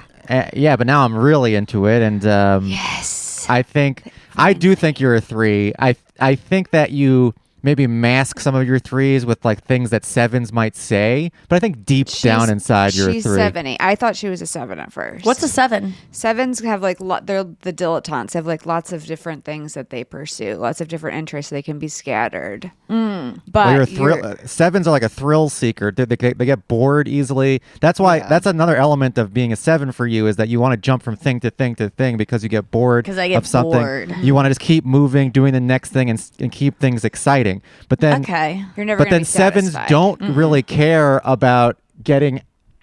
Speaker 4: Yeah, but now I'm really into it, and
Speaker 3: Yes.
Speaker 4: I think I do think you're a 3. I think that you maybe mask some of your 3s with like things that 7s might say, but I think deep down inside you're a 3.
Speaker 3: She's 7. I thought she was a 7 at first.
Speaker 2: What's a 7?
Speaker 3: 7s have like they're the dilettantes. They have like lots of different things that they pursue, lots of different interests. They can be scattered. But
Speaker 4: Well, you're a thrill. 7s are like a thrill seeker. They get bored easily. That's why. That's another element of being a 7 for you is that you want to jump from thing to thing to thing because you get bored
Speaker 2: 'Cause I get
Speaker 4: of something.
Speaker 2: bored.
Speaker 4: You want to just keep moving, doing the next thing, and keep things exciting. But then,
Speaker 2: Okay.
Speaker 3: You're never.
Speaker 4: but
Speaker 3: gonna
Speaker 4: then
Speaker 3: be
Speaker 4: 7s
Speaker 3: satisfied.
Speaker 4: don't really care about getting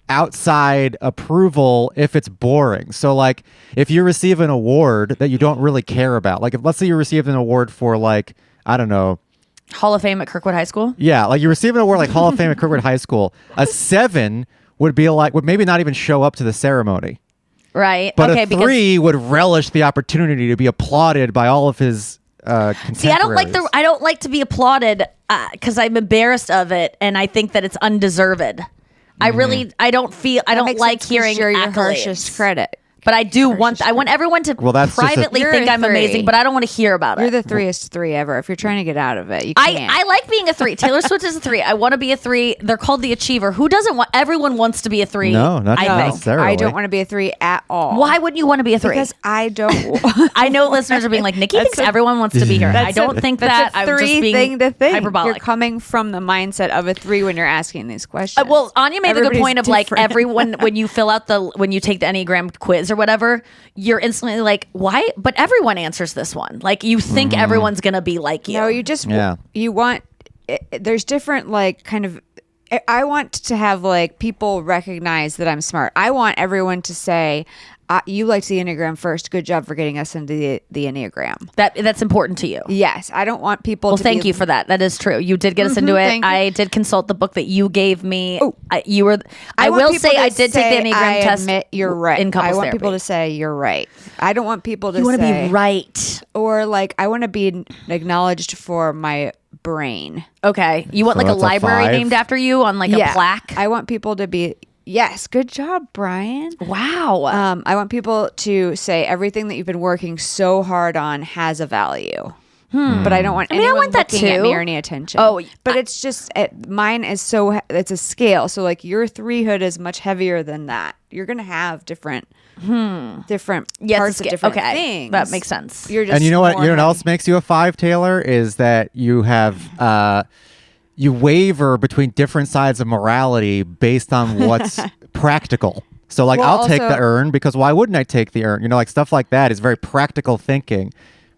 Speaker 4: outside approval if it's boring. So like if you receive an award that you don't really care about, like if let's say you received an award for like I don't know.
Speaker 2: Hall of Fame at Kirkwood High School?
Speaker 4: Yeah, like you receive an award like Hall of Fame at Kirkwood High School. A 7 would be like would maybe not even show up to the ceremony.
Speaker 2: Right.
Speaker 4: But
Speaker 2: okay,
Speaker 4: a 3 would relish the opportunity to be applauded by all of I
Speaker 2: See, I don't like to be applauded because I'm embarrassed of it, and I think that it's undeserved. I don't
Speaker 3: Makes
Speaker 2: like
Speaker 3: sense 'cause
Speaker 2: hearing
Speaker 3: you're your
Speaker 2: accolades.
Speaker 3: harshest critic.
Speaker 2: But I want everyone to
Speaker 4: that's just a-
Speaker 2: privately
Speaker 3: You're
Speaker 2: think
Speaker 3: a
Speaker 2: I'm
Speaker 3: 3.
Speaker 2: amazing, but I don't want to hear about
Speaker 3: You're
Speaker 2: it.
Speaker 3: the 3est 3 ever. If you're trying to get out of it, you can't.
Speaker 2: I like being a 3. Taylor Swift is a 3. I want to be a 3. They're called the achiever. Who doesn't want? Everyone wants to be a 3.
Speaker 4: No, not
Speaker 2: I think.
Speaker 4: necessarily.
Speaker 3: I don't want to be a 3 at all.
Speaker 2: Why wouldn't you want to be a 3?
Speaker 3: Because I don't.
Speaker 2: I know listeners are being like, Nikki thinks everyone wants to be here. I don't think that.
Speaker 3: That's a
Speaker 2: I'm
Speaker 3: 3
Speaker 2: just being
Speaker 3: thing to think.
Speaker 2: hyperbolic.
Speaker 3: You're coming from the mindset of a 3 when you're asking these questions.
Speaker 2: Well, Anya made the good
Speaker 3: Everybody's
Speaker 2: point of like
Speaker 3: different.
Speaker 2: everyone when you fill out when you take the Enneagram quiz or whatever, you're instantly like, why? But everyone answers this one. Like you think everyone's gonna be like you.
Speaker 3: No, you just
Speaker 4: Yeah.
Speaker 3: you want. There's different like kind of. I want to have like people recognize that I'm smart. I want everyone to say, "You liked the Enneagram first. Good job for getting us into the Enneagram."
Speaker 2: That's important to you.
Speaker 3: Yes, I don't want people.
Speaker 2: Well,
Speaker 3: to
Speaker 2: thank
Speaker 3: be,
Speaker 2: you for that. That is true. You did get us into it.
Speaker 3: thank you.
Speaker 2: I did consult the book that you gave me.
Speaker 3: Oh.
Speaker 2: You were. I
Speaker 3: want
Speaker 2: will
Speaker 3: people
Speaker 2: say
Speaker 3: to
Speaker 2: I did take
Speaker 3: say,
Speaker 2: the Enneagram
Speaker 3: I
Speaker 2: test.
Speaker 3: admit you're right.
Speaker 2: in couples
Speaker 3: I want
Speaker 2: therapy.
Speaker 3: people to say you're right. I don't want people to
Speaker 2: You want to
Speaker 3: say
Speaker 2: be right.
Speaker 3: or like I want to be acknowledged for my brain.
Speaker 2: Okay. You want
Speaker 4: So
Speaker 2: like a
Speaker 4: that's a
Speaker 2: library
Speaker 4: 5?
Speaker 2: named after you on like a plaque.
Speaker 3: I want people to be yes. Good job, Brian.
Speaker 2: Wow.
Speaker 3: I want people to say everything that you've been working so hard on has a value. But I don't want
Speaker 2: I mean, I
Speaker 3: anyone
Speaker 2: want that
Speaker 3: looking at
Speaker 2: too.
Speaker 3: me or any attention.
Speaker 2: Oh,
Speaker 3: but it's just mine is so it's a scale. So like your 3hood is much heavier than that. You're gonna have different
Speaker 2: Yes,
Speaker 3: parts of different
Speaker 2: okay.
Speaker 3: things.
Speaker 2: That makes sense.
Speaker 3: You're just
Speaker 4: And you know what?
Speaker 3: more
Speaker 4: You know what
Speaker 3: heavy.
Speaker 4: else makes you a 5, Taylor? Is that you have you waver between different sides of morality based on what's practical. So like
Speaker 3: Well,
Speaker 4: I'll take
Speaker 3: also-
Speaker 4: the urn because why wouldn't I take the urn? You know, like stuff like that is very practical thinking.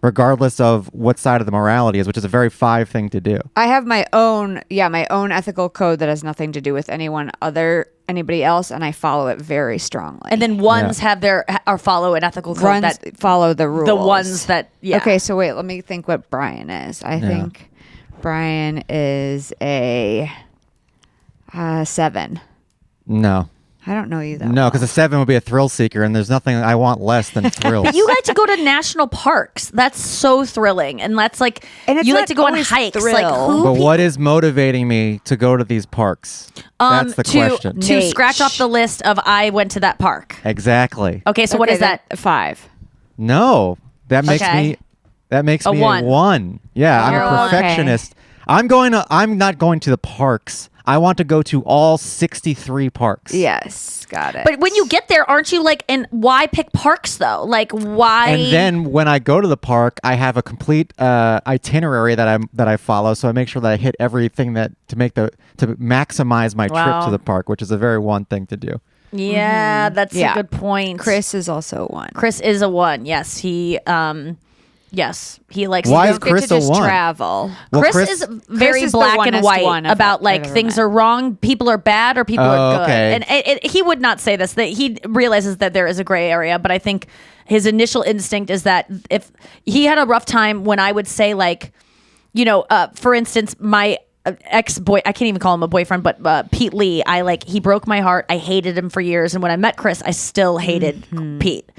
Speaker 4: regardless of what side of the morality is, which is a very 5 thing to do.
Speaker 3: I have my own ethical code that has nothing to do with anybody else, and I follow it very strongly.
Speaker 2: And then ones have or follow an ethical code that
Speaker 3: follow the rules.
Speaker 2: the ones that
Speaker 3: Okay, so wait, let me think what Brian is. I think Brian is a 7.
Speaker 4: No.
Speaker 3: I don't know you that
Speaker 4: No,
Speaker 3: well.
Speaker 4: because a 7 would be a thrill seeker, and there's nothing I want less than thrills.
Speaker 2: You like to go to national parks. That's so thrilling, and that's like
Speaker 3: And it's
Speaker 2: you like
Speaker 3: not
Speaker 2: to go on
Speaker 3: always
Speaker 2: hikes.
Speaker 3: thrill.
Speaker 2: Like who?
Speaker 4: But what is motivating me to go to these parks? That's the question.
Speaker 2: To
Speaker 3: Nate.
Speaker 2: scratch off the list of I went to that park.
Speaker 4: Exactly.
Speaker 2: Okay, so what is that?
Speaker 3: 5.
Speaker 4: No, that makes
Speaker 2: Okay.
Speaker 4: me a
Speaker 2: 1.
Speaker 4: 1. Yeah,
Speaker 2: You're
Speaker 4: I'm
Speaker 2: a
Speaker 4: a
Speaker 2: 1.
Speaker 4: perfectionist. I'm not going to the parks. I want to go to all 63 parks.
Speaker 3: Yes, got it.
Speaker 2: But when you get there, aren't you like, and why pick parks though? Like why?
Speaker 4: And then when I go to the park, I have a complete itinerary that I follow. So I make sure that I hit everything to maximize my trip
Speaker 2: Wow.
Speaker 4: to the park, which is a very 1 thing to do.
Speaker 2: Yeah, that's
Speaker 3: Yeah.
Speaker 2: a good point.
Speaker 3: Chris is also 1.
Speaker 2: Chris is a 1. Yes, he likes.
Speaker 4: Why
Speaker 2: to
Speaker 4: is
Speaker 3: Get
Speaker 4: Chris
Speaker 3: to
Speaker 4: a
Speaker 3: just
Speaker 4: 1?
Speaker 3: travel.
Speaker 4: Well,
Speaker 2: Chris is very
Speaker 3: is the
Speaker 2: black and
Speaker 3: onest
Speaker 2: white
Speaker 3: one
Speaker 2: about like
Speaker 3: I've ever
Speaker 2: things
Speaker 3: met.
Speaker 2: are wrong, people are bad, or people are good.
Speaker 4: okay.
Speaker 2: And he would not say this. That he realizes that there is a gray area, but I think his initial instinct is that if he had a rough time when I would say like, for instance, my ex-boy, I can't even call him a boyfriend, but Pete Lee, he broke my heart. I hated him for years, and when I met Chris, I still hated Pete.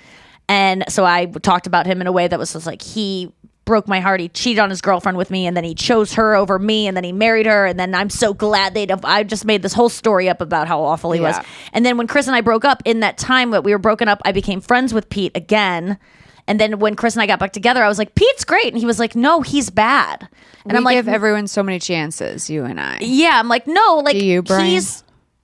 Speaker 2: And so I talked about him in a way that was just like, he broke my heart. He cheated on his girlfriend with me, and then he chose her over me, and then he married her, and then I'm so glad I just made this whole story up about how awful he was. And then when Chris and I broke up, in that time that we were broken up, I became friends with Pete again. And then when Chris and I got back together, I was like, Pete's great. And he was like, no, he's bad. And
Speaker 3: I'm
Speaker 2: I'm like,
Speaker 3: give everyone so many chances, you and I.
Speaker 2: yeah, I'm like, no, like
Speaker 3: Do you, Brian?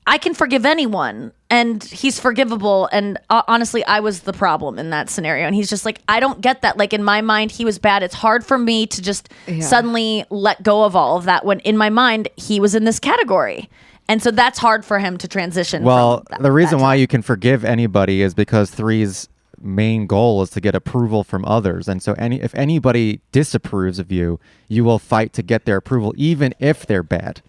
Speaker 2: I can forgive anyone, and he's forgivable. And honestly, I was the problem in that scenario. And he's just like, I don't get that. Like in my mind, he was bad. It's hard for me to just suddenly let go of all of that when in my mind he was in this category. And so that's hard for him to transition.
Speaker 4: Well,
Speaker 2: from
Speaker 4: the reason
Speaker 2: that
Speaker 4: why you can forgive anybody is because 3's main goal is to get approval from others. And so if anybody disapproves of you, you will fight to get their approval, even if they're bad.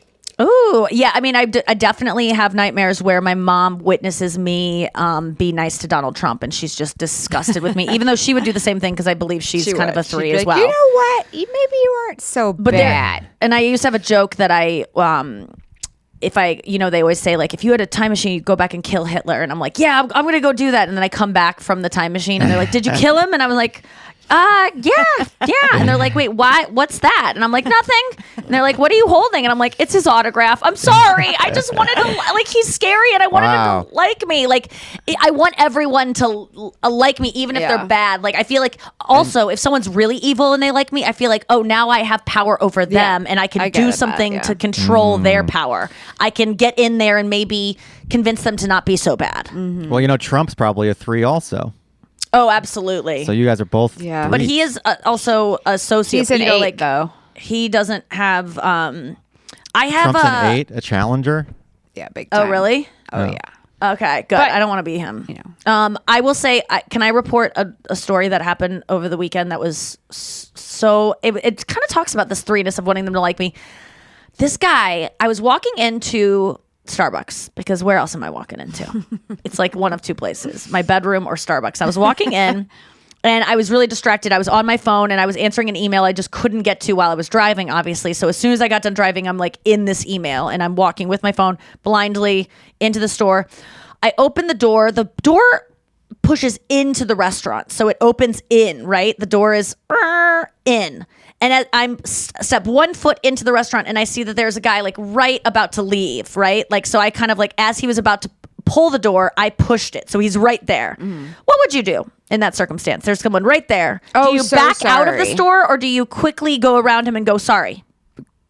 Speaker 2: Ooh, yeah. I mean, I definitely have nightmares where my mom witnesses me be nice to Donald Trump, and she's just disgusted with me, even though she would do the same thing because I believe she's kind of a 3
Speaker 3: She'd be
Speaker 2: as
Speaker 3: like,
Speaker 2: well.
Speaker 3: You know what? Maybe you weren't so bad.
Speaker 2: And I used to have a joke that if I, they always say like, if you had a time machine, you'd go back and kill Hitler. And I'm like, yeah, I'm going to go do that. And then I come back from the time machine and they're like, did you kill him? And I was like, yeah. And they're like, wait, why? What's that? And I'm like, nothing. And they're like, what are you holding? And I'm like, it's his autograph. I'm sorry. I just wanted to, like, he's scary and I wanted him to like me. Like, I want everyone to like me, even if they're bad. Like, I feel like also if someone's really evil and they like me, I feel like, oh, now I have power over them and I can do something to control their power. I can get in there and maybe convince them to not be so bad.
Speaker 3: Mm-hmm.
Speaker 4: Well, Trump's probably a 3 also.
Speaker 2: Oh, absolutely.
Speaker 4: So you guys are both.
Speaker 3: Yeah.
Speaker 2: But
Speaker 4: 3s.
Speaker 2: he is also a sociopath.
Speaker 3: He's an 8, though.
Speaker 2: He doesn't have. I have
Speaker 4: Trump's an 8, a challenger.
Speaker 3: Yeah, big time.
Speaker 2: Oh, really?
Speaker 3: Oh,
Speaker 4: No.
Speaker 3: yeah.
Speaker 2: Okay, good.
Speaker 3: But-
Speaker 2: I don't want to be him. I will say, can I report a story that happened over the weekend that was so. It kind of talks about this 3ness of wanting them to like me. This guy, I was walking into Starbucks, because where else am I walking into? It's like one of 2 places, my bedroom or Starbucks. I was walking in and I was really distracted. I was on my phone and I was answering an email I just couldn't get to while I was driving, obviously. So as soon as I got done driving, I'm like in this email and I'm walking with my phone blindly into the store. I open the door. The door pushes into the restaurant. So it opens in, right? The door is in. And I'm step 1 foot into the restaurant and I see that there's a guy like right about to leave, right? Like, so I kind of like, as he was about to pull the door, I pushed it. So he's right there. What would you do in that circumstance? There's someone right there.
Speaker 3: Oh,
Speaker 2: do you
Speaker 3: so
Speaker 2: back out of the
Speaker 3: sorry.
Speaker 2: store or do you quickly go around him and go, sorry?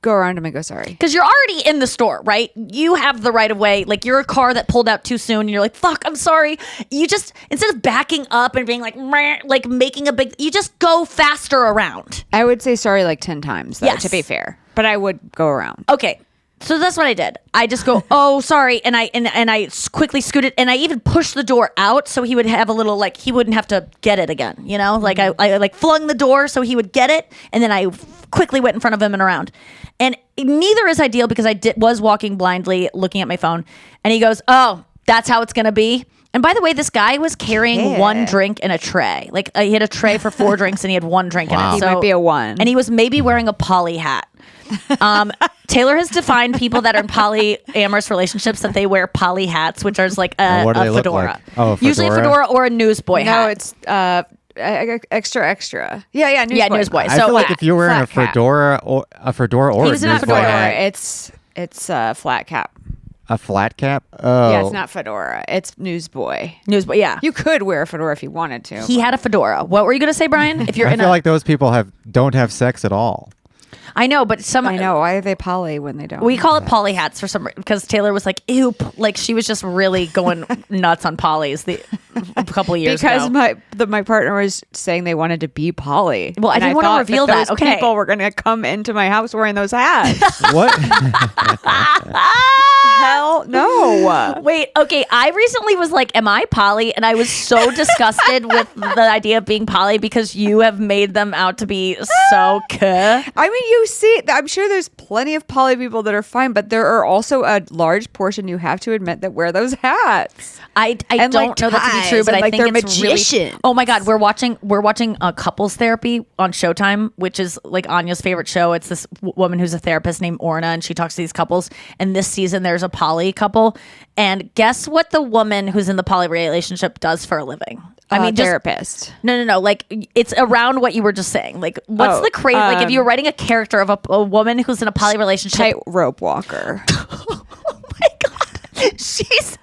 Speaker 3: Go around him and go, sorry.
Speaker 2: Because you're already in the store, right? You have the right of way. Like, you're a car that pulled out too soon and you're like, fuck, I'm sorry. You just, instead of backing up and being like, meh, like making a big, you just go faster around.
Speaker 3: I would say sorry like 10 times, though,
Speaker 2: Yes.
Speaker 3: to be fair. But I would go around.
Speaker 2: Okay. So that's what I did. I just go, oh, sorry, and I quickly scooted, and I even pushed the door out so he would have a little he wouldn't have to get it again, Like I flung the door so he would get it, and then I quickly went in front of him and around. And neither is ideal because I was walking blindly, looking at my phone, and he goes, "Oh, that's how it's gonna be." And by the way, this guy was carrying one drink in a tray. He had a tray for 4 drinks, and he had 1 drink in it.
Speaker 3: He
Speaker 2: So,
Speaker 3: might be a 1.
Speaker 2: and he was maybe wearing a poly hat. Taylor has defined people that are in polyamorous relationships that they wear poly hats, which are like a
Speaker 4: what do they look
Speaker 2: fedora.
Speaker 4: like? Oh, a
Speaker 2: Usually a
Speaker 4: fedora?
Speaker 2: fedora or a newsboy hat.
Speaker 3: No, it's extra. Yeah, newsboy.
Speaker 2: Yeah, newsboy.
Speaker 4: I
Speaker 2: So
Speaker 4: feel like if you're wearing a
Speaker 3: flat cap.
Speaker 4: fedora or
Speaker 2: He
Speaker 4: a
Speaker 2: was in a
Speaker 4: newsboy
Speaker 2: fedora.
Speaker 4: hat,
Speaker 3: It's a flat cap.
Speaker 4: a flat cap. Oh,
Speaker 3: Yeah, it's not fedora. It's newsboy.
Speaker 2: Newsboy, yeah.
Speaker 3: You could wear a fedora if you wanted to.
Speaker 2: He had a fedora. What were you going to say, Brian? If you're
Speaker 4: I
Speaker 2: in
Speaker 4: feel like those people don't have sex at all.
Speaker 2: I know, but some
Speaker 3: I know. Why are they poly when they don't?
Speaker 2: We call it poly hats for some because Taylor was like, ew, she was just really going nuts on polys a couple of years
Speaker 3: because
Speaker 2: ago.
Speaker 3: my partner was saying they wanted to be poly.
Speaker 2: Well, I
Speaker 3: And
Speaker 2: didn't want to
Speaker 3: thought
Speaker 2: reveal
Speaker 3: those
Speaker 2: that. Okay.
Speaker 3: people were going to come into my house wearing those hats.
Speaker 4: What?
Speaker 3: Hell no.
Speaker 2: Wait, okay. I recently was like, am I poly? And I was so disgusted with the idea of being poly because you have made them out to be so cool.
Speaker 3: I mean, you see, I'm sure there's plenty of poly people that are fine, but there are also a large portion, you have to admit, that wear those hats.
Speaker 2: I
Speaker 3: And,
Speaker 2: don't
Speaker 3: like,
Speaker 2: know that to be true,
Speaker 3: ties,
Speaker 2: but
Speaker 3: and,
Speaker 2: I
Speaker 3: like,
Speaker 2: think
Speaker 3: they're
Speaker 2: it's really.
Speaker 3: magicians.
Speaker 2: Oh my God, we're watching couples therapy on Showtime, which is like Anya's favorite show. It's this woman who's a therapist named Orna, and she talks to these couples. And this season, there's a poly couple, and guess what the woman who's in the poly relationship does for a living? I mean, just
Speaker 3: therapist.
Speaker 2: no. Like it's around what you were just saying. Like, what's the crazy? Like, if you were writing a character of a woman who's in a poly relationship,
Speaker 3: Tightrope walker.
Speaker 2: oh my God, she's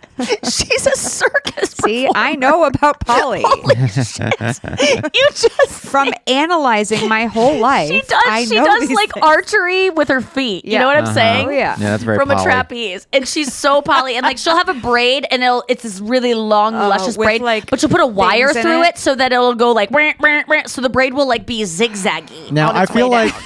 Speaker 2: a circus.
Speaker 3: See, I know about poly.
Speaker 2: You just
Speaker 3: From analyzing my whole life.
Speaker 2: she does.
Speaker 3: I
Speaker 2: She
Speaker 3: know
Speaker 2: does
Speaker 3: these
Speaker 2: like
Speaker 3: things.
Speaker 2: archery with her feet. You
Speaker 3: Yeah.
Speaker 2: know what I'm saying?
Speaker 3: Oh, yeah.
Speaker 4: Yeah, that's very
Speaker 2: From a
Speaker 4: poly.
Speaker 2: trapeze, and she's so poly, and like she'll have a braid, and it's this really long, luscious
Speaker 3: with,
Speaker 2: braid,
Speaker 3: like,
Speaker 2: but she'll put a wire
Speaker 3: things in
Speaker 2: through
Speaker 3: it.
Speaker 2: it so that it'll go like, so the braid will like be zigzaggy.
Speaker 4: Now
Speaker 2: on
Speaker 4: I
Speaker 2: its
Speaker 4: feel
Speaker 2: way
Speaker 4: like
Speaker 2: down.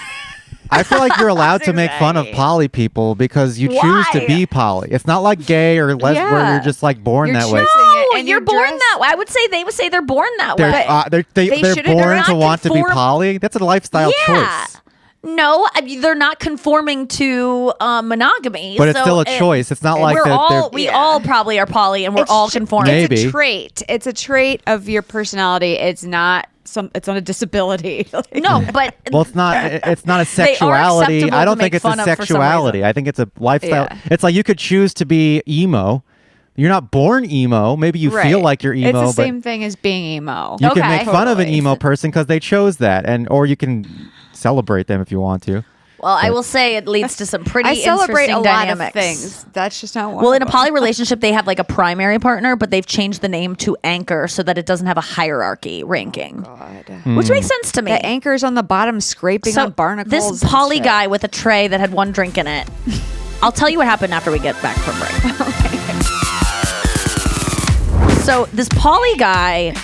Speaker 4: I feel like you're allowed to make fun of poly people because you choose to
Speaker 2: Why?
Speaker 4: be poly. It's not like gay or lesbian where
Speaker 3: Yeah.
Speaker 4: you're just like born
Speaker 3: You're
Speaker 4: that way.
Speaker 3: choosing it,
Speaker 2: No,
Speaker 3: and
Speaker 2: you're
Speaker 3: you
Speaker 2: born
Speaker 3: dress-
Speaker 2: that way. I would say they would say they're born that way.
Speaker 4: They're
Speaker 3: shouldn't-
Speaker 4: born
Speaker 2: they're
Speaker 4: to
Speaker 2: not
Speaker 4: want to be
Speaker 2: conform-
Speaker 4: poly. That's a lifestyle
Speaker 2: Yeah.
Speaker 4: choice.
Speaker 2: No, I mean, they're not conforming to monogamy,
Speaker 4: But it's
Speaker 2: so
Speaker 4: still a choice. It's not like
Speaker 2: we're
Speaker 4: they're-
Speaker 2: all
Speaker 4: they're-
Speaker 2: we all probably are poly, and we're all conforming.
Speaker 4: Maybe.
Speaker 3: It's a trait. It's a trait of your personality. It's not a disability.
Speaker 2: No, but
Speaker 4: Well, it's not. It's not a
Speaker 2: They are
Speaker 4: sexuality.
Speaker 2: acceptable
Speaker 4: I
Speaker 2: to
Speaker 4: don't
Speaker 2: make
Speaker 4: think it's a
Speaker 2: fun of for some
Speaker 4: sexuality.
Speaker 2: reason.
Speaker 4: I think it's a lifestyle.
Speaker 3: Yeah.
Speaker 4: It's like you could choose to be emo. You're not born emo. Maybe you feel like you're emo,
Speaker 3: It's the
Speaker 4: but
Speaker 3: same thing as being emo.
Speaker 4: you can
Speaker 2: Okay.
Speaker 4: make fun of an
Speaker 3: Totally.
Speaker 4: emo person because they chose that, or you can celebrate them if you want to.
Speaker 2: well, I will say it leads to some pretty
Speaker 3: I celebrate
Speaker 2: interesting
Speaker 3: a lot
Speaker 2: dynamics.
Speaker 3: of things. That's just not one.
Speaker 2: Well,
Speaker 3: of
Speaker 2: in a
Speaker 3: them.
Speaker 2: poly relationship, they have like a primary partner, but they've changed the name to anchor so that it doesn't have a hierarchy ranking, which makes sense to me.
Speaker 3: The anchor's on the bottom, scraping on barnacles.
Speaker 2: this
Speaker 3: and
Speaker 2: poly
Speaker 3: shit.
Speaker 2: guy with a tray that had 1 drink in it. I'll tell you what happened after we get back from break. So this poly guy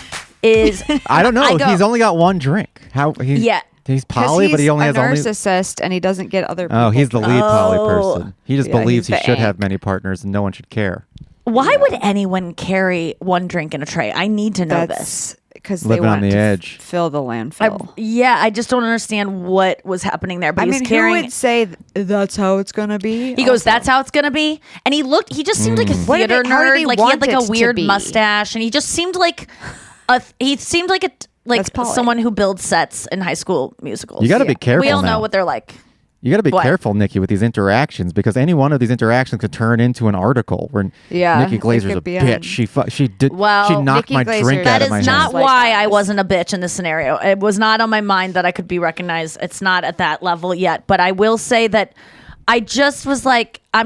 Speaker 2: is
Speaker 4: I don't know.
Speaker 2: I go-
Speaker 4: He's only got 1 drink. How?
Speaker 2: Yeah.
Speaker 4: He's
Speaker 3: 'Cause
Speaker 4: poly, but he
Speaker 3: he's
Speaker 4: only
Speaker 3: a
Speaker 4: has only.
Speaker 3: narcissist, and he doesn't get other people.
Speaker 4: Oh, he's the lead poly
Speaker 2: Oh.
Speaker 4: person. He just
Speaker 3: Yeah,
Speaker 4: believes he
Speaker 3: he's the
Speaker 4: should have
Speaker 3: ank.
Speaker 4: many partners and no one should care.
Speaker 2: Why would anyone carry 1 drink in a tray? I need to know this.
Speaker 3: That's because they
Speaker 4: Living on
Speaker 3: want
Speaker 4: the
Speaker 3: to
Speaker 4: edge.
Speaker 3: fill the landfill.
Speaker 2: I just don't understand what was happening there. But
Speaker 3: I
Speaker 2: he was
Speaker 3: mean,
Speaker 2: carrying.
Speaker 3: who would say that's how it's gonna be?
Speaker 2: He goes, "That's how it's gonna be," and he just seemed like a
Speaker 3: What did
Speaker 2: theater
Speaker 3: how did
Speaker 2: nerd.
Speaker 3: he
Speaker 2: Like he had
Speaker 3: want
Speaker 2: like
Speaker 3: it
Speaker 2: a
Speaker 3: to
Speaker 2: weird
Speaker 3: be?
Speaker 2: mustache, and he just seemed like
Speaker 3: That's poly.
Speaker 2: someone who builds sets in high school musicals.
Speaker 4: You got to be careful.
Speaker 2: We all
Speaker 4: now.
Speaker 2: know what they're like.
Speaker 4: You got to be
Speaker 2: What?
Speaker 4: careful, Nikki, with these interactions because any one of these interactions could turn into an article where
Speaker 3: Yeah,
Speaker 4: Nikki
Speaker 3: it
Speaker 4: Glaser's
Speaker 3: could
Speaker 4: a
Speaker 3: be
Speaker 4: bitch.
Speaker 3: on-
Speaker 2: Well,
Speaker 4: she knocked
Speaker 3: Nikki
Speaker 4: my
Speaker 3: Glaser-
Speaker 4: drink
Speaker 2: That
Speaker 4: out of
Speaker 2: is
Speaker 4: my
Speaker 2: not
Speaker 4: hand.
Speaker 3: like
Speaker 2: why I
Speaker 3: us.
Speaker 2: wasn't a bitch in this scenario. It was not on my mind that I could be recognized. It's not at that level yet. But I will say that I just was like, I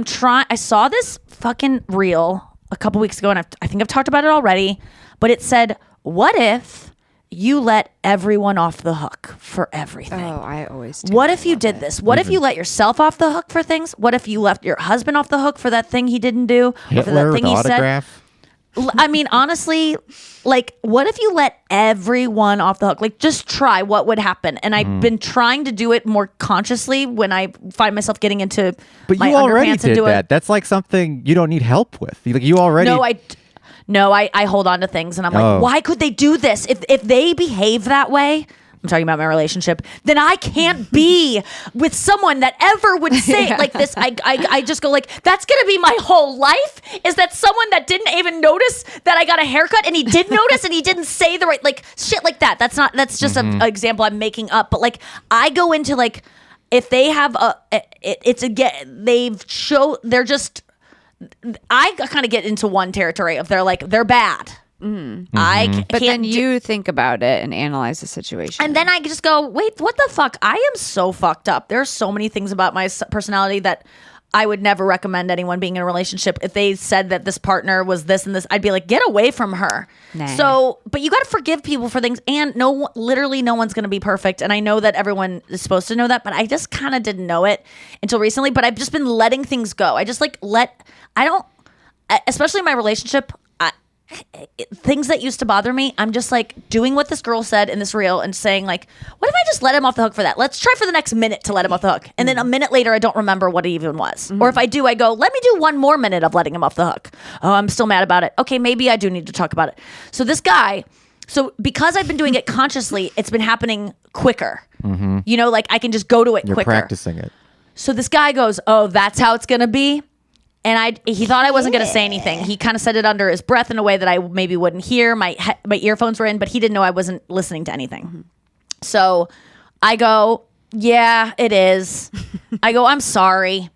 Speaker 2: saw this fucking reel a couple weeks ago, and I think I've talked about it already. But it said, "What if you let everyone off the hook for everything?"
Speaker 3: Oh, I always do.
Speaker 2: What if you did this? What if you let yourself off the hook for things? What if you left your husband off the hook for that thing he didn't do, or for
Speaker 4: Hitler
Speaker 2: that
Speaker 4: with
Speaker 2: thing
Speaker 4: the
Speaker 2: he said?
Speaker 4: autograph.
Speaker 2: I mean, honestly, like, what if you let everyone off the hook? Like, just try what would happen. And I've been trying to do it more consciously when I find myself getting into
Speaker 4: But
Speaker 2: my
Speaker 4: you already
Speaker 2: underpants and
Speaker 4: did that. That's like something you don't need help with. Like you already.
Speaker 2: No, I hold on to things and I'm like, why could they do this? If they behave that way, I'm talking about my relationship, then I can't be with someone that ever would say like this. I just go like, that's going to be my whole life, is that someone that didn't even notice that I got a haircut and he did notice and he didn't say the right, like shit like that. That's just an example I'm making up. But like, I go into like, if they have they're just, I kind of get into one territory of they're bad.
Speaker 3: But then you think about it and analyze the situation.
Speaker 2: And then I just go, wait, what the fuck? I am so fucked up. There's so many things about my personality that I would never recommend anyone being in a relationship. If they said that this partner was this and this, I'd be like, get away from her.
Speaker 3: Nah.
Speaker 2: So, but you got to forgive people for things. And literally no one's going to be perfect. And I know that everyone is supposed to know that, but I just kind of didn't know it until recently. But I've just been letting things go. I just especially in my relationship, things that used to bother me, I'm just like doing what this girl said in this reel and saying like, what if I just let him off the hook for that? Let's try for the next minute to let him off the hook. And then a minute later, I don't remember what it even was. Or if I do, I go, let me do one more minute of letting him off the hook. Oh, I'm still mad about it. Okay, maybe I do need to talk about it. So this guy, because I've been doing it consciously, it's been happening quicker. You know, like I can just go to it
Speaker 4: You're
Speaker 2: quicker.
Speaker 4: practicing it.
Speaker 2: So this guy goes, oh, that's how it's going to be? And he thought I wasn't going to say anything. He kind of said it under his breath in a way that I maybe wouldn't hear. My earphones were in, but he didn't know I wasn't listening to anything. So I go, yeah, it is. I go, I'm sorry.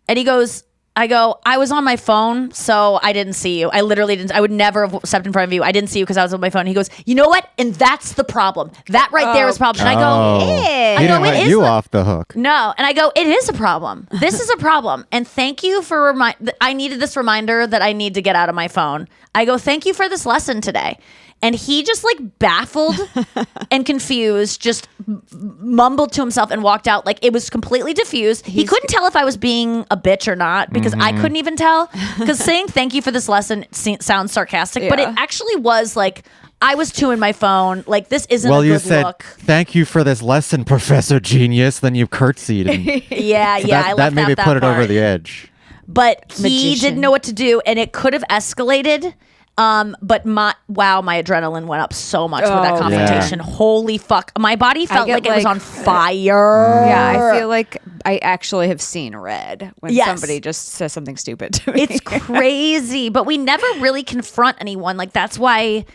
Speaker 2: And he goes, I was on my phone, so I didn't see you. I literally didn't. I would never have stepped in front of you. I didn't see you because I was on my phone. He goes, you know what? And that's the problem. That right there is a problem. And I go,
Speaker 4: He didn't let you off the hook.
Speaker 2: no. And I go, it is a problem. This is a problem. And thank you for I needed this reminder that I need to get out of my phone. I go, thank you for this lesson today. And he just like baffled and confused, just mumbled to himself and walked out. Like it was completely diffused. He couldn't tell if I was being a bitch or not because I couldn't even tell. Because saying thank you for this lesson sounds sarcastic, but it actually was like I was too in my phone. Like this isn't a good
Speaker 4: you said,
Speaker 2: look.
Speaker 4: thank you for this lesson, Professor Genius. Then you curtzied. And
Speaker 2: Yeah,
Speaker 4: so
Speaker 2: I left
Speaker 4: that maybe
Speaker 2: that
Speaker 4: put it over
Speaker 2: part.
Speaker 4: the edge.
Speaker 2: But he
Speaker 3: Magician.
Speaker 2: didn't know what to do, and it could have escalated. But my adrenaline went up so much with that confrontation.
Speaker 4: Yeah.
Speaker 2: Holy fuck. My body felt
Speaker 3: get
Speaker 2: like it was
Speaker 3: like-
Speaker 2: on fire.
Speaker 3: Yeah, I feel like I actually have seen red when
Speaker 2: Yes.
Speaker 3: somebody just says something stupid to me.
Speaker 2: It's crazy, but we never really confront anyone. Like that's why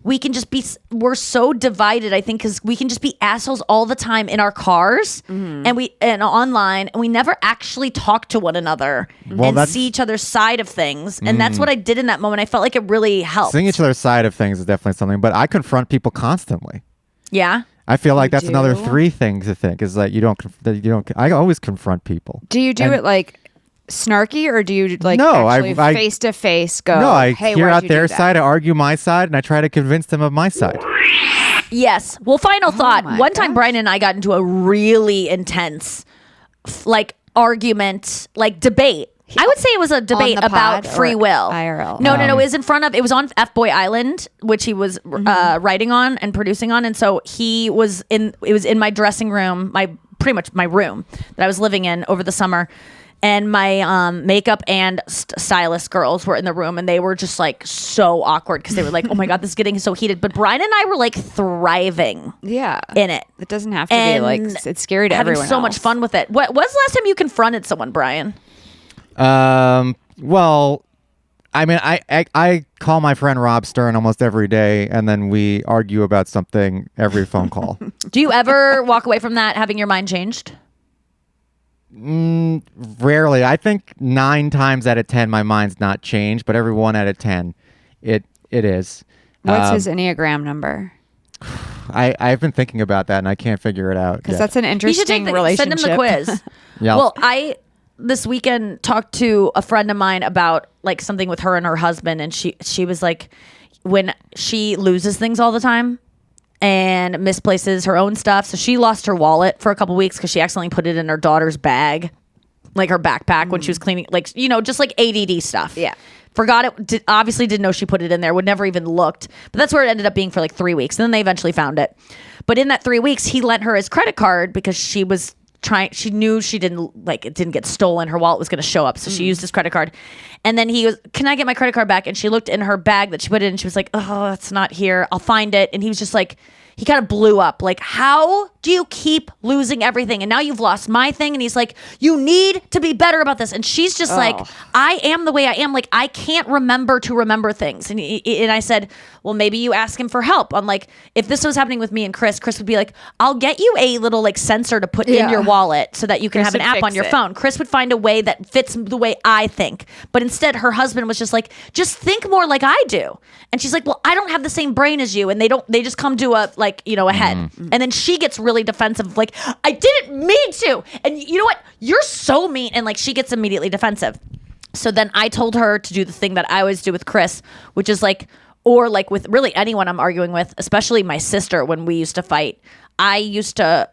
Speaker 2: we can just we're so divided, I think, because we can just be assholes all the time in our cars and online, and we never actually talk to one another and see each other's side of things. And that's what I did in that moment. I felt like it really helped.
Speaker 4: Seeing each other's side of things is definitely something, but I confront people constantly.
Speaker 2: Yeah.
Speaker 4: I feel like that's
Speaker 3: do?
Speaker 4: another 3 things to think is that you don't. I always confront people.
Speaker 3: Do you do
Speaker 4: And-
Speaker 3: it like snarky, or do you like
Speaker 4: No,
Speaker 3: actually
Speaker 4: I-
Speaker 3: face to face go?
Speaker 4: No, I
Speaker 3: hey,
Speaker 4: hear
Speaker 3: why'd
Speaker 4: out
Speaker 3: you do
Speaker 4: their
Speaker 3: that?"
Speaker 4: side, I argue my side, and I try to convince them of my side.
Speaker 2: Yes. Well, final thought.
Speaker 3: my
Speaker 2: One time,
Speaker 3: gosh.
Speaker 2: Brian and I got into a really intense, argument, debate. I would say it was a debate
Speaker 3: the
Speaker 2: about
Speaker 3: pod
Speaker 2: free
Speaker 3: or
Speaker 2: will.
Speaker 3: IRL?
Speaker 2: No. It was it was on F-Boy Island, which he was writing on and producing on. And so it was in my dressing room, pretty much my room that I was living in over the summer. And my makeup and stylist girls were in the room, and they were just like so awkward because they were like, "Oh my god, this is getting so heated." But Brian and I were like thriving,
Speaker 3: Yeah,
Speaker 2: in it.
Speaker 3: It doesn't have to be like
Speaker 2: And
Speaker 3: it's scary to
Speaker 2: having
Speaker 3: everyone.
Speaker 2: so much fun with it. What was the last time you confronted someone, Brian?
Speaker 4: Well, I mean, I call my friend Rob Stern almost every day, and then we argue about something every phone call.
Speaker 2: Do you ever walk away from that having your mind changed?
Speaker 4: Rarely. I think 9 times out of 10, my mind's not changed, but every 1 out of 10, it is.
Speaker 3: What's his Enneagram number?
Speaker 4: I've been thinking about that, and I can't figure it out.
Speaker 3: Because
Speaker 4: yet.
Speaker 3: that's an
Speaker 2: You should
Speaker 3: interesting relationship.
Speaker 2: send him the quiz.
Speaker 4: Yeah.
Speaker 2: Well, I this weekend talked to a friend of mine about something with her and her husband, and she was like, when she loses things all the time and misplaces her own stuff. So she lost her wallet for a couple weeks because she accidentally put it in her daughter's bag. like her backpack when she was cleaning, like, just like ADD stuff.
Speaker 3: Yeah.
Speaker 2: Forgot it. Obviously didn't know she put it in there. Would never even looked. But that's where it ended up being for like 3 weeks. And then they eventually found it. But in that 3 weeks, he lent her his credit card because she was trying. She knew she didn't like it. Didn't get stolen. Her wallet was going to show up, so she used his credit card. And then he was, "Can I get my credit card back?" And she looked in her bag that she put it in. And she was like, "Oh, it's not here. I'll find it." And he was just like. He kind of blew up. Like, how do you keep losing everything? And now you've lost my thing. And he's like, you need to be better about this. And she's just like, I am the way I am. Like, I can't remember to remember things. And I said, well, maybe you ask him for help. I'm like, if this was happening with me and Chris would be like, I'll get you a little like sensor to put in your wallet so that you can
Speaker 3: Chris
Speaker 2: have an
Speaker 3: would
Speaker 2: app on
Speaker 3: fix
Speaker 2: your
Speaker 3: it.
Speaker 2: phone. Chris would find a way that fits the way I think. But instead, her husband was just like, just think more like I do. And she's like, well, I don't have the same brain as you. And they just come to a head. And then she gets really defensive, like, I didn't mean to. And you know what? You're so mean. And like, she gets immediately defensive. So then I told her to do the thing that I always do with Chris, which is like, or like with really anyone I'm arguing with, especially my sister when we used to fight. She used to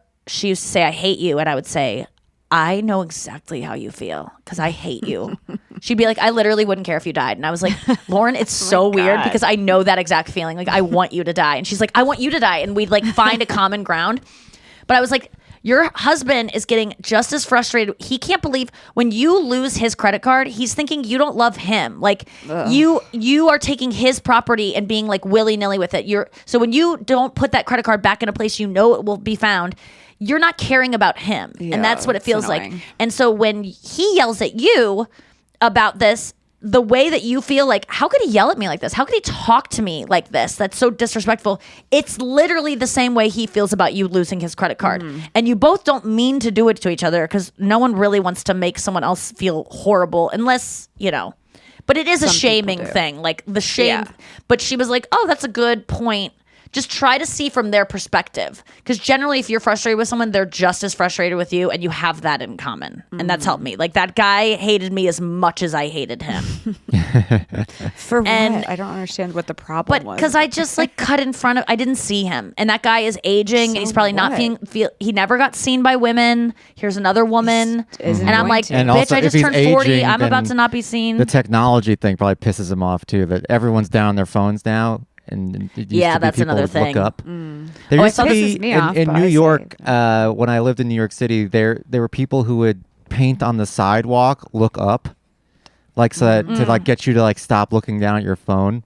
Speaker 2: say, I hate you. And I would say, I know exactly how you feel because I hate you. She'd be like, I literally wouldn't care if you died. And I was like, Lauren, it's so weird because I know that exact feeling. Like, I want you to die. And she's like, I want you to die. And we'd like find a common ground. But I was like, your husband is getting just as frustrated. He can't believe when you lose his credit card, he's thinking you don't love him. Like you are taking his property and being like willy-nilly with it. So when you don't put that credit card back in a place you know it will be found, you're not caring about him. And that's what it feels like. And so when he yells at you about this, the way that you feel like, how could he yell at me like this? How could he talk to me like this? That's so disrespectful. It's literally the same way he feels about you losing his credit card. And you both don't mean to do it to each other because no one really wants to make someone else feel horrible unless, but it is a shaming thing. Like the shame. Yeah. But she was like, oh, that's a good point. Just try to see from their perspective. Because generally, if you're frustrated with someone, they're just as frustrated with you, and you have that in common. And that's helped me. Like, that guy hated me as much as I hated him.
Speaker 3: For what? I don't understand what the problem was.
Speaker 2: But because I just, like, cut in front of... I didn't see him. And that guy is aging, and he's probably not he never got seen by women. Here's another woman. And I'm like,
Speaker 4: And
Speaker 2: bitch,
Speaker 4: also,
Speaker 2: I just
Speaker 4: if he's
Speaker 2: turned 40.
Speaker 4: aging,
Speaker 2: I'm about
Speaker 4: then
Speaker 2: to not be seen.
Speaker 4: The technology thing probably pisses him off, too, that everyone's down on their phones now. And it used to be
Speaker 2: that's
Speaker 4: people
Speaker 2: another
Speaker 4: would
Speaker 2: thing.
Speaker 4: Look up. There used to
Speaker 3: pisses
Speaker 4: be
Speaker 3: me off,
Speaker 4: in
Speaker 3: but
Speaker 4: New
Speaker 3: I
Speaker 4: York when I lived in New York City. There were people who would paint on the sidewalk, look up, like so that, to like get you to like stop looking down at your phone.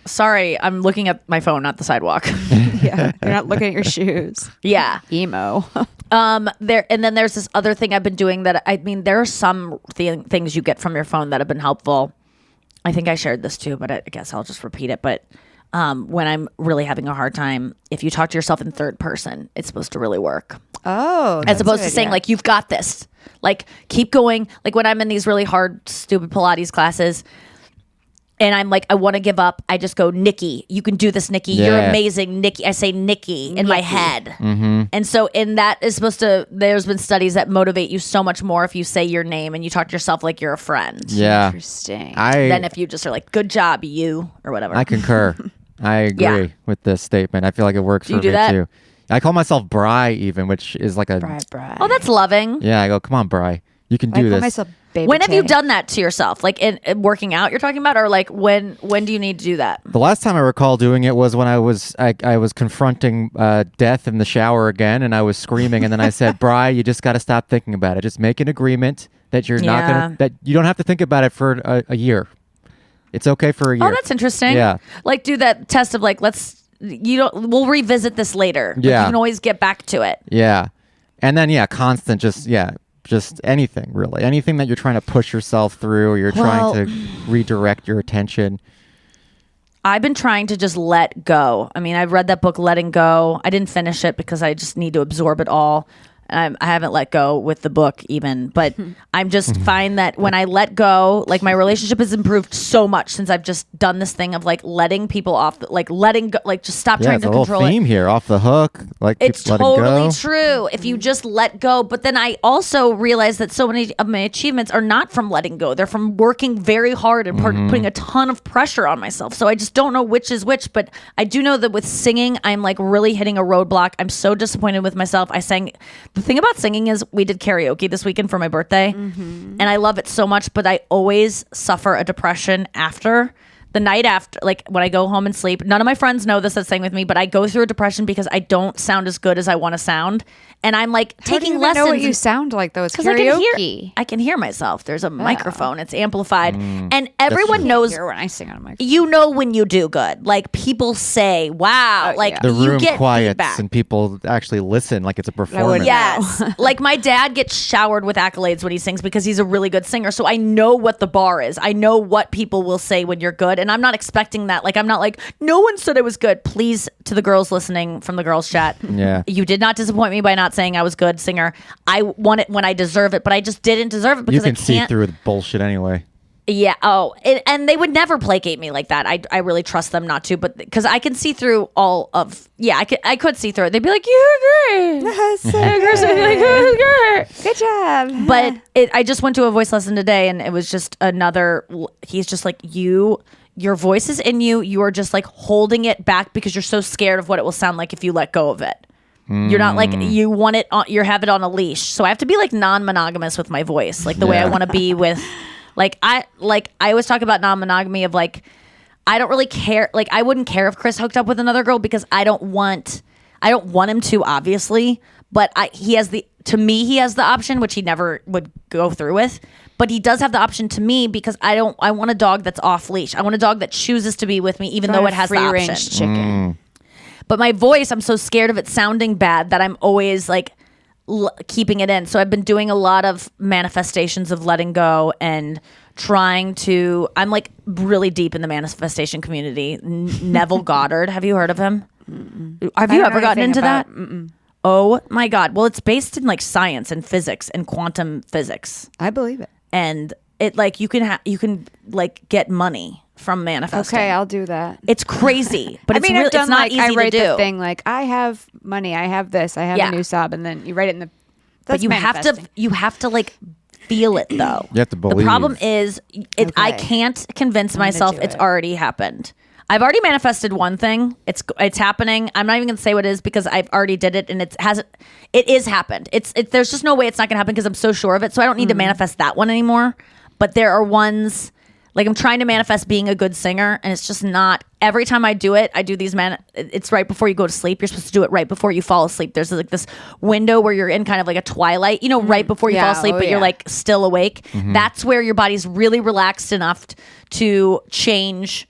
Speaker 2: Sorry, I'm looking at my phone, not the sidewalk.
Speaker 3: Yeah, you're not looking at your shoes.
Speaker 2: Yeah.
Speaker 3: Emo.
Speaker 2: And then there's this other thing I've been doing that there are some things you get from your phone that have been helpful. I think I shared this too, but I guess I'll just repeat it. But when I'm really having a hard time, if you talk to yourself in third person, it's supposed to really work.
Speaker 3: Oh,
Speaker 2: as opposed to saying like, you've got this, like, keep going. Like when I'm in these really hard, stupid Pilates classes and I'm like, I want to give up, I just go, Nikki, you can do this, Nikki.
Speaker 4: Yeah.
Speaker 2: You're amazing, Nikki. I say Nikki in my head.
Speaker 4: Mm-hmm.
Speaker 2: And so that is supposed to, there's been studies that motivate you so much more if you say your name and you talk to yourself like you're a friend.
Speaker 4: Yeah.
Speaker 3: Interesting.
Speaker 2: Than if you just are like, good job, you, or whatever.
Speaker 4: I concur. I agree with this statement. I feel like it works for me too. I call myself Bri even, which is like a...
Speaker 3: Bri.
Speaker 2: Oh, that's loving.
Speaker 4: Yeah, I go, come on, Bri. You can do
Speaker 3: I call
Speaker 4: this.
Speaker 3: myself Baby
Speaker 2: When have
Speaker 3: Tay.
Speaker 2: you done that to yourself? Like in working out you're talking about? Or like when do you need to do that?
Speaker 4: The last time I recall doing it was when I was confronting death in the shower again, and I was screaming, and then I said, Bri, you just got to stop thinking about it. Just make an agreement that you're not going to... that you don't have to think about it for a year. It's okay for a year.
Speaker 2: Oh, that's interesting.
Speaker 4: Yeah.
Speaker 2: Like do that test of like, we'll revisit this later. Like,
Speaker 4: Yeah.
Speaker 2: you can always get back to it.
Speaker 4: Yeah. And then, constant, just anything, really. Anything that you're trying to push yourself through or you're trying to redirect your attention.
Speaker 2: I've been trying to just let go. I mean, I've read that book, Letting Go. I didn't finish it because I just need to absorb it all. I haven't let go with the book even, but I'm just find that when I let go, like my relationship has improved so much since I've just done this thing of like letting people off, like letting go, like just stop trying to
Speaker 4: control
Speaker 2: control
Speaker 4: it. Theme here, off the hook. Like
Speaker 2: it's
Speaker 4: letting
Speaker 2: totally
Speaker 4: go.
Speaker 2: true if you just let go. But then I also realized that so many of my achievements are not from letting go. They're from working very hard and putting a ton of pressure on myself. So I just don't know which is which. But I do know that with singing, I'm like really hitting a roadblock. I'm so disappointed with myself. I sang The thing about singing is we did karaoke this weekend for my birthday, and I love it so much, but I always suffer a depression after. The night after, like when I go home and sleep, none of my friends know this that sang with me, but I go through a depression because I don't sound as good as I want to sound. And I'm like
Speaker 3: How do
Speaker 2: taking
Speaker 3: you
Speaker 2: lessons.
Speaker 3: know what you sound like though? It's
Speaker 2: 'cause
Speaker 3: karaoke.
Speaker 2: I can hear myself. There's a microphone. It's amplified. And everyone knows.
Speaker 3: Hear when I sing on a microphone.
Speaker 2: You know when you do good. Like people say, wow. Like
Speaker 4: The
Speaker 2: you
Speaker 4: room
Speaker 2: get
Speaker 4: quiets
Speaker 2: feedback.
Speaker 4: and people actually listen like it's a performance.
Speaker 3: wouldn't-
Speaker 2: Yes. Like my dad gets showered with accolades when he sings because he's a really good singer. So I know what the bar is. I know what people will say when you're good. And I'm not expecting that. Like I'm not like, no one said I was good. Please, to the girls listening from the girls chat.
Speaker 4: Yeah.
Speaker 2: You did not disappoint me by not saying I was good singer. I want it when I deserve it, but I just didn't deserve it because
Speaker 4: You can
Speaker 2: I
Speaker 4: see
Speaker 2: can't.
Speaker 4: through the bullshit anyway.
Speaker 2: Yeah. And they would never placate me like that. I really trust them not to, but because I can see through all of. Yeah, I could see through it. They'd be like, "You agree?"
Speaker 3: Good job.
Speaker 2: But I just went to a voice lesson today, and it was just another. He's just like your voice is in you. You are just like holding it back because you're so scared of what it will sound like if you let go of it. You're not like you want it on. You have it on a leash. So I have to be like non-monogamous with my voice, like the way I want to be with. I always talk about non-monogamy of like I don't really care. Like I wouldn't care if Chris hooked up with another girl because I don't want him to, obviously. But he has the option, which he never would go through with. But he does have the option to me because I want a dog that's off leash. I want a dog that chooses to be with me, even though it has the option.
Speaker 3: Free-range chicken.
Speaker 2: But my voice, I'm so scared of it sounding bad that I'm always like keeping it in. So I've been doing a lot of manifestations of letting go and trying to. I'm like really deep in the manifestation community. Neville Goddard, have you heard of him? Have you ever gotten into that? Oh my God. Well, it's based in like science and physics and quantum physics.
Speaker 3: I believe it.
Speaker 2: And it like you can like get money from manifesting.
Speaker 3: Okay, I'll do that.
Speaker 2: It's crazy, but
Speaker 3: I
Speaker 2: it's
Speaker 3: mean,
Speaker 2: really,
Speaker 3: I've done
Speaker 2: it's not
Speaker 3: like
Speaker 2: easy
Speaker 3: I write
Speaker 2: to do.
Speaker 3: the thing like I have money, I have this, I have
Speaker 2: Yeah.
Speaker 3: a new sub, and then you write it in the.
Speaker 2: But you have to like feel it though.
Speaker 4: You have to believe.
Speaker 2: The problem is I
Speaker 3: Okay.
Speaker 2: can't convince myself
Speaker 3: do
Speaker 2: it's
Speaker 3: it.
Speaker 2: already happened. I've already manifested one thing. It's happening. I'm not even going to say what it is because I've already did it and it is happened. There's just no way it's not going to happen because I'm so sure of it. So I don't need to manifest that one anymore. But there are ones like I'm trying to manifest being a good singer and it's just not. Every time I do it, I do these it's right before you go to sleep. You're supposed to do it right before you fall asleep. There's like this window where you're in kind of like a twilight, right before you fall asleep, but you're like still awake. That's where your body's really relaxed enough to change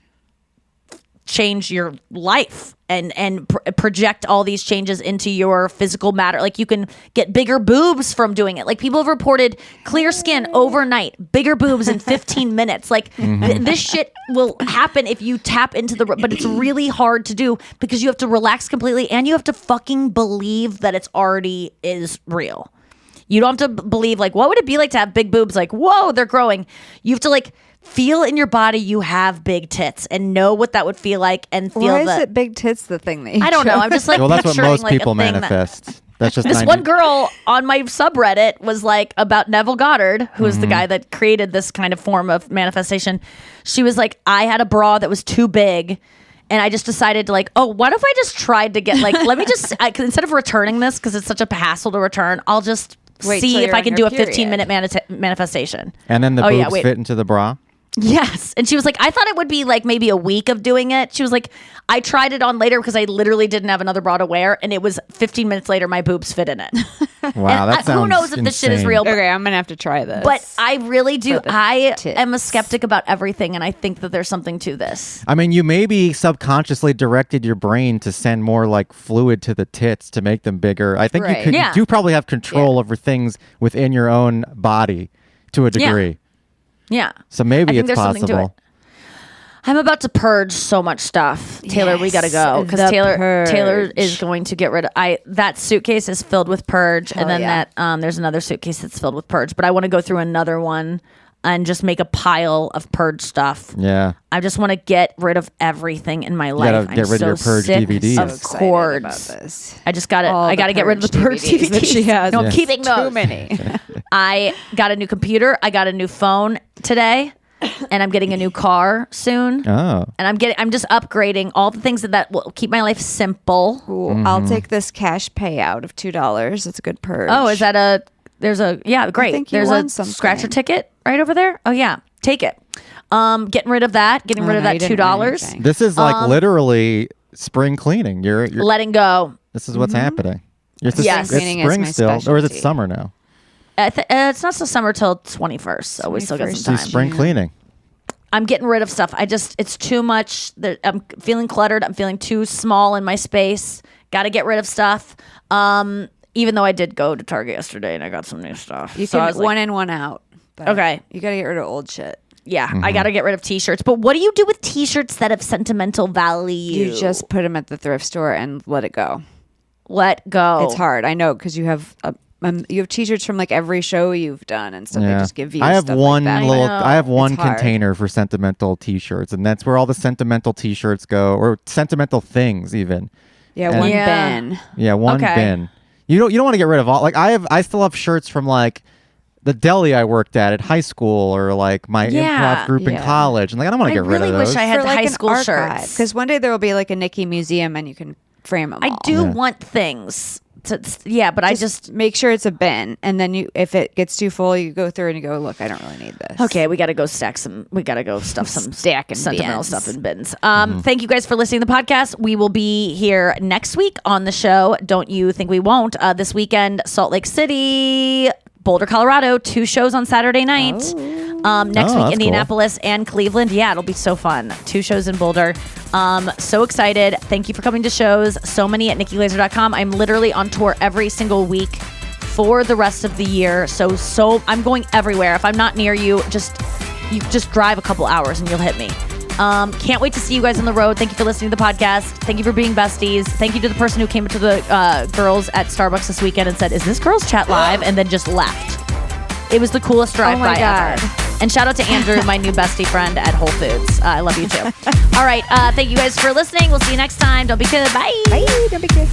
Speaker 2: your life and project all these changes into your physical matter. Like you can get bigger boobs from doing it. Like people have reported clear skin overnight, bigger boobs in 15 minutes. Like this shit will happen if you tap into but it's really hard to do because you have to relax completely and you have to fucking believe that it's already is real. You don't have to believe like, what would it be like to have big boobs? Like, whoa, they're growing. You have to like feel in your body you have big tits and know what that would feel like and feel
Speaker 3: Why is
Speaker 2: that.
Speaker 3: it big tits the thing that you
Speaker 2: I don't know.
Speaker 3: chose?
Speaker 2: I'm just like
Speaker 4: Well, that's what
Speaker 2: picturing,
Speaker 4: most
Speaker 2: like, a
Speaker 4: people
Speaker 2: thing
Speaker 4: manifest. That's just
Speaker 2: This
Speaker 4: 90
Speaker 2: one girl on my subreddit was like about Neville Goddard, who is the guy that created this kind of form of manifestation. She was like, I had a bra that was too big. And I just decided to like, oh, what if I just tried to get like, let me just, instead of returning this, because it's such a hassle to return, I'll just
Speaker 3: Wait
Speaker 2: see
Speaker 3: till
Speaker 2: if
Speaker 3: you're
Speaker 2: I
Speaker 3: on
Speaker 2: can
Speaker 3: your
Speaker 2: do a 15-minute
Speaker 3: period.
Speaker 2: manifestation.
Speaker 4: And then the
Speaker 2: Oh, yeah,
Speaker 4: boobs
Speaker 2: wait.
Speaker 4: fit into the bra.
Speaker 2: Yes. And she was like, I thought it would be like maybe a week of doing it. She was like, I tried it on later because I literally didn't have another bra to wear. And it was 15 minutes later, my boobs fit in it.
Speaker 4: Wow, that sounds
Speaker 2: who knows if this shit is
Speaker 4: insane.
Speaker 2: real?
Speaker 3: Okay, I'm gonna have to try this.
Speaker 2: But I really do.
Speaker 3: For the
Speaker 2: I
Speaker 3: tits.
Speaker 2: am a skeptic about everything. And I think that there's something to this.
Speaker 4: I mean, you maybe subconsciously directed your brain to send more like fluid to the tits to make them bigger. I think
Speaker 3: Right.
Speaker 4: you could.
Speaker 2: Yeah.
Speaker 4: You do probably have control over things within your own body to a degree.
Speaker 2: Yeah.
Speaker 4: So
Speaker 2: I
Speaker 4: maybe
Speaker 2: think
Speaker 4: it's
Speaker 2: there's something to it.
Speaker 4: possible.
Speaker 2: I'm about to purge so much stuff. Taylor, we got to go because
Speaker 3: the
Speaker 2: Taylor is
Speaker 3: purge.
Speaker 2: going to get rid of that suitcase is filled with purge, and then
Speaker 3: yeah.
Speaker 2: that there's another suitcase that's filled with purge. But I want to go through another one and just make a pile of purge stuff.
Speaker 4: Yeah.
Speaker 2: I just want to get rid of everything in my life.
Speaker 4: gotta get rid of your purge
Speaker 2: sick
Speaker 4: DVDs.
Speaker 2: of
Speaker 4: So
Speaker 3: excited
Speaker 2: cords.
Speaker 3: about this.
Speaker 2: I just got to.
Speaker 3: All
Speaker 2: I
Speaker 3: the
Speaker 2: got to get rid of the purge DVDs.
Speaker 3: that she has.
Speaker 2: No, I'm
Speaker 4: Yes.
Speaker 2: keeping those.
Speaker 3: Too many.
Speaker 2: I got a new computer. I got a new phone today. and I'm getting a new car soon.
Speaker 4: Oh.
Speaker 2: And I'm just upgrading all the things that will keep my life simple.
Speaker 3: Ooh, I'll take this cash payout of $2. That's a good purge.
Speaker 2: Oh, is that great.
Speaker 3: think you
Speaker 2: There's
Speaker 3: won
Speaker 2: a
Speaker 3: something.
Speaker 2: scratcher ticket right over there. Oh yeah, take it. Getting rid of that. Getting rid of
Speaker 3: no,
Speaker 2: that
Speaker 3: you didn't win
Speaker 2: $2.
Speaker 3: anything.
Speaker 4: This is like literally spring cleaning. You're
Speaker 2: Letting go.
Speaker 4: This is what's happening. It's
Speaker 2: Yes.
Speaker 4: it's
Speaker 3: Cleaning is
Speaker 4: spring
Speaker 3: my
Speaker 4: still, or is it
Speaker 3: specialty.
Speaker 4: summer now?
Speaker 2: It's not till summer till 21st, so we still got
Speaker 3: 21st.
Speaker 2: some
Speaker 4: Do
Speaker 2: time.
Speaker 4: spring cleaning.
Speaker 2: I'm getting rid of stuff. It's too much. I'm feeling cluttered. I'm feeling too small in my space. Got to get rid of stuff. Even though I did go to Target yesterday and I got some new stuff.
Speaker 3: You
Speaker 2: So I
Speaker 3: can
Speaker 2: was like,
Speaker 3: one in, one out. But
Speaker 2: Okay.
Speaker 3: You got to get rid of old shit.
Speaker 2: yeah, I got to get rid of T-shirts. But what do you do with T-shirts that have sentimental value?
Speaker 3: You just put them at the thrift store and let it go.
Speaker 2: let go.
Speaker 3: It's hard. I know because you have T-shirts from like every show you've done and stuff. They just give you.
Speaker 4: I have
Speaker 3: stuff
Speaker 4: one
Speaker 3: like that.
Speaker 4: little.
Speaker 2: I know.
Speaker 4: I have one
Speaker 3: It's hard.
Speaker 4: container for sentimental T-shirts, and that's where all the sentimental T-shirts go, or sentimental things even.
Speaker 3: Yeah,
Speaker 4: And-
Speaker 3: one
Speaker 2: Yeah.
Speaker 3: bin.
Speaker 4: Yeah, one
Speaker 2: Okay.
Speaker 4: bin. You don't want to get rid of all. Like I still have shirts from like the deli I worked at high school, or like my
Speaker 2: Yeah.
Speaker 4: improv group in
Speaker 3: Yeah.
Speaker 4: college, and like I don't want
Speaker 2: I
Speaker 4: to get rid
Speaker 2: really
Speaker 4: of
Speaker 2: wish
Speaker 4: those.
Speaker 2: I had
Speaker 3: For
Speaker 2: the
Speaker 3: like
Speaker 2: high
Speaker 3: an
Speaker 2: school
Speaker 3: archive.
Speaker 2: shirts.
Speaker 3: Because one day there will be like a Nikki museum and you can frame them.
Speaker 2: I
Speaker 3: all.
Speaker 2: do
Speaker 4: Yeah.
Speaker 2: want things. But I just
Speaker 3: make sure it's a bin, and then if it gets too full, you go through and you go, look, I don't really need this.
Speaker 2: okay. We got to go stack some. We got to go stuff some
Speaker 3: Stack in
Speaker 2: sentimental
Speaker 3: bins.
Speaker 2: stuff in bins. Thank you guys for listening to the podcast. We will be here next week on the show. Don't you think we won't? This weekend, Salt Lake City, Boulder, Colorado. 2 shows on Saturday night. Next
Speaker 4: Oh,
Speaker 2: week,
Speaker 4: that's
Speaker 2: Indianapolis and Cleveland. Yeah, it'll be so fun. 2 shows in Boulder. So excited. Thank you for coming to shows. So many at nikkiglaser.com. I'm literally on tour every single week for the rest of the year. So I'm going everywhere. If I'm not near you, just drive a couple hours and you'll hit me. Can't wait to see you guys on the road. Thank you for listening to the podcast. Thank you for being besties. Thank you to the person who came up to the girls at Starbucks this weekend and said, "Is this Girls Chat live?" and then just left. It was the coolest drive-by ever. And shout out to Andrew, my new bestie friend at Whole Foods. I love you too. All right. Thank you guys for listening. We'll see you next time. Don't be good. Bye.
Speaker 3: Bye. Don't be good.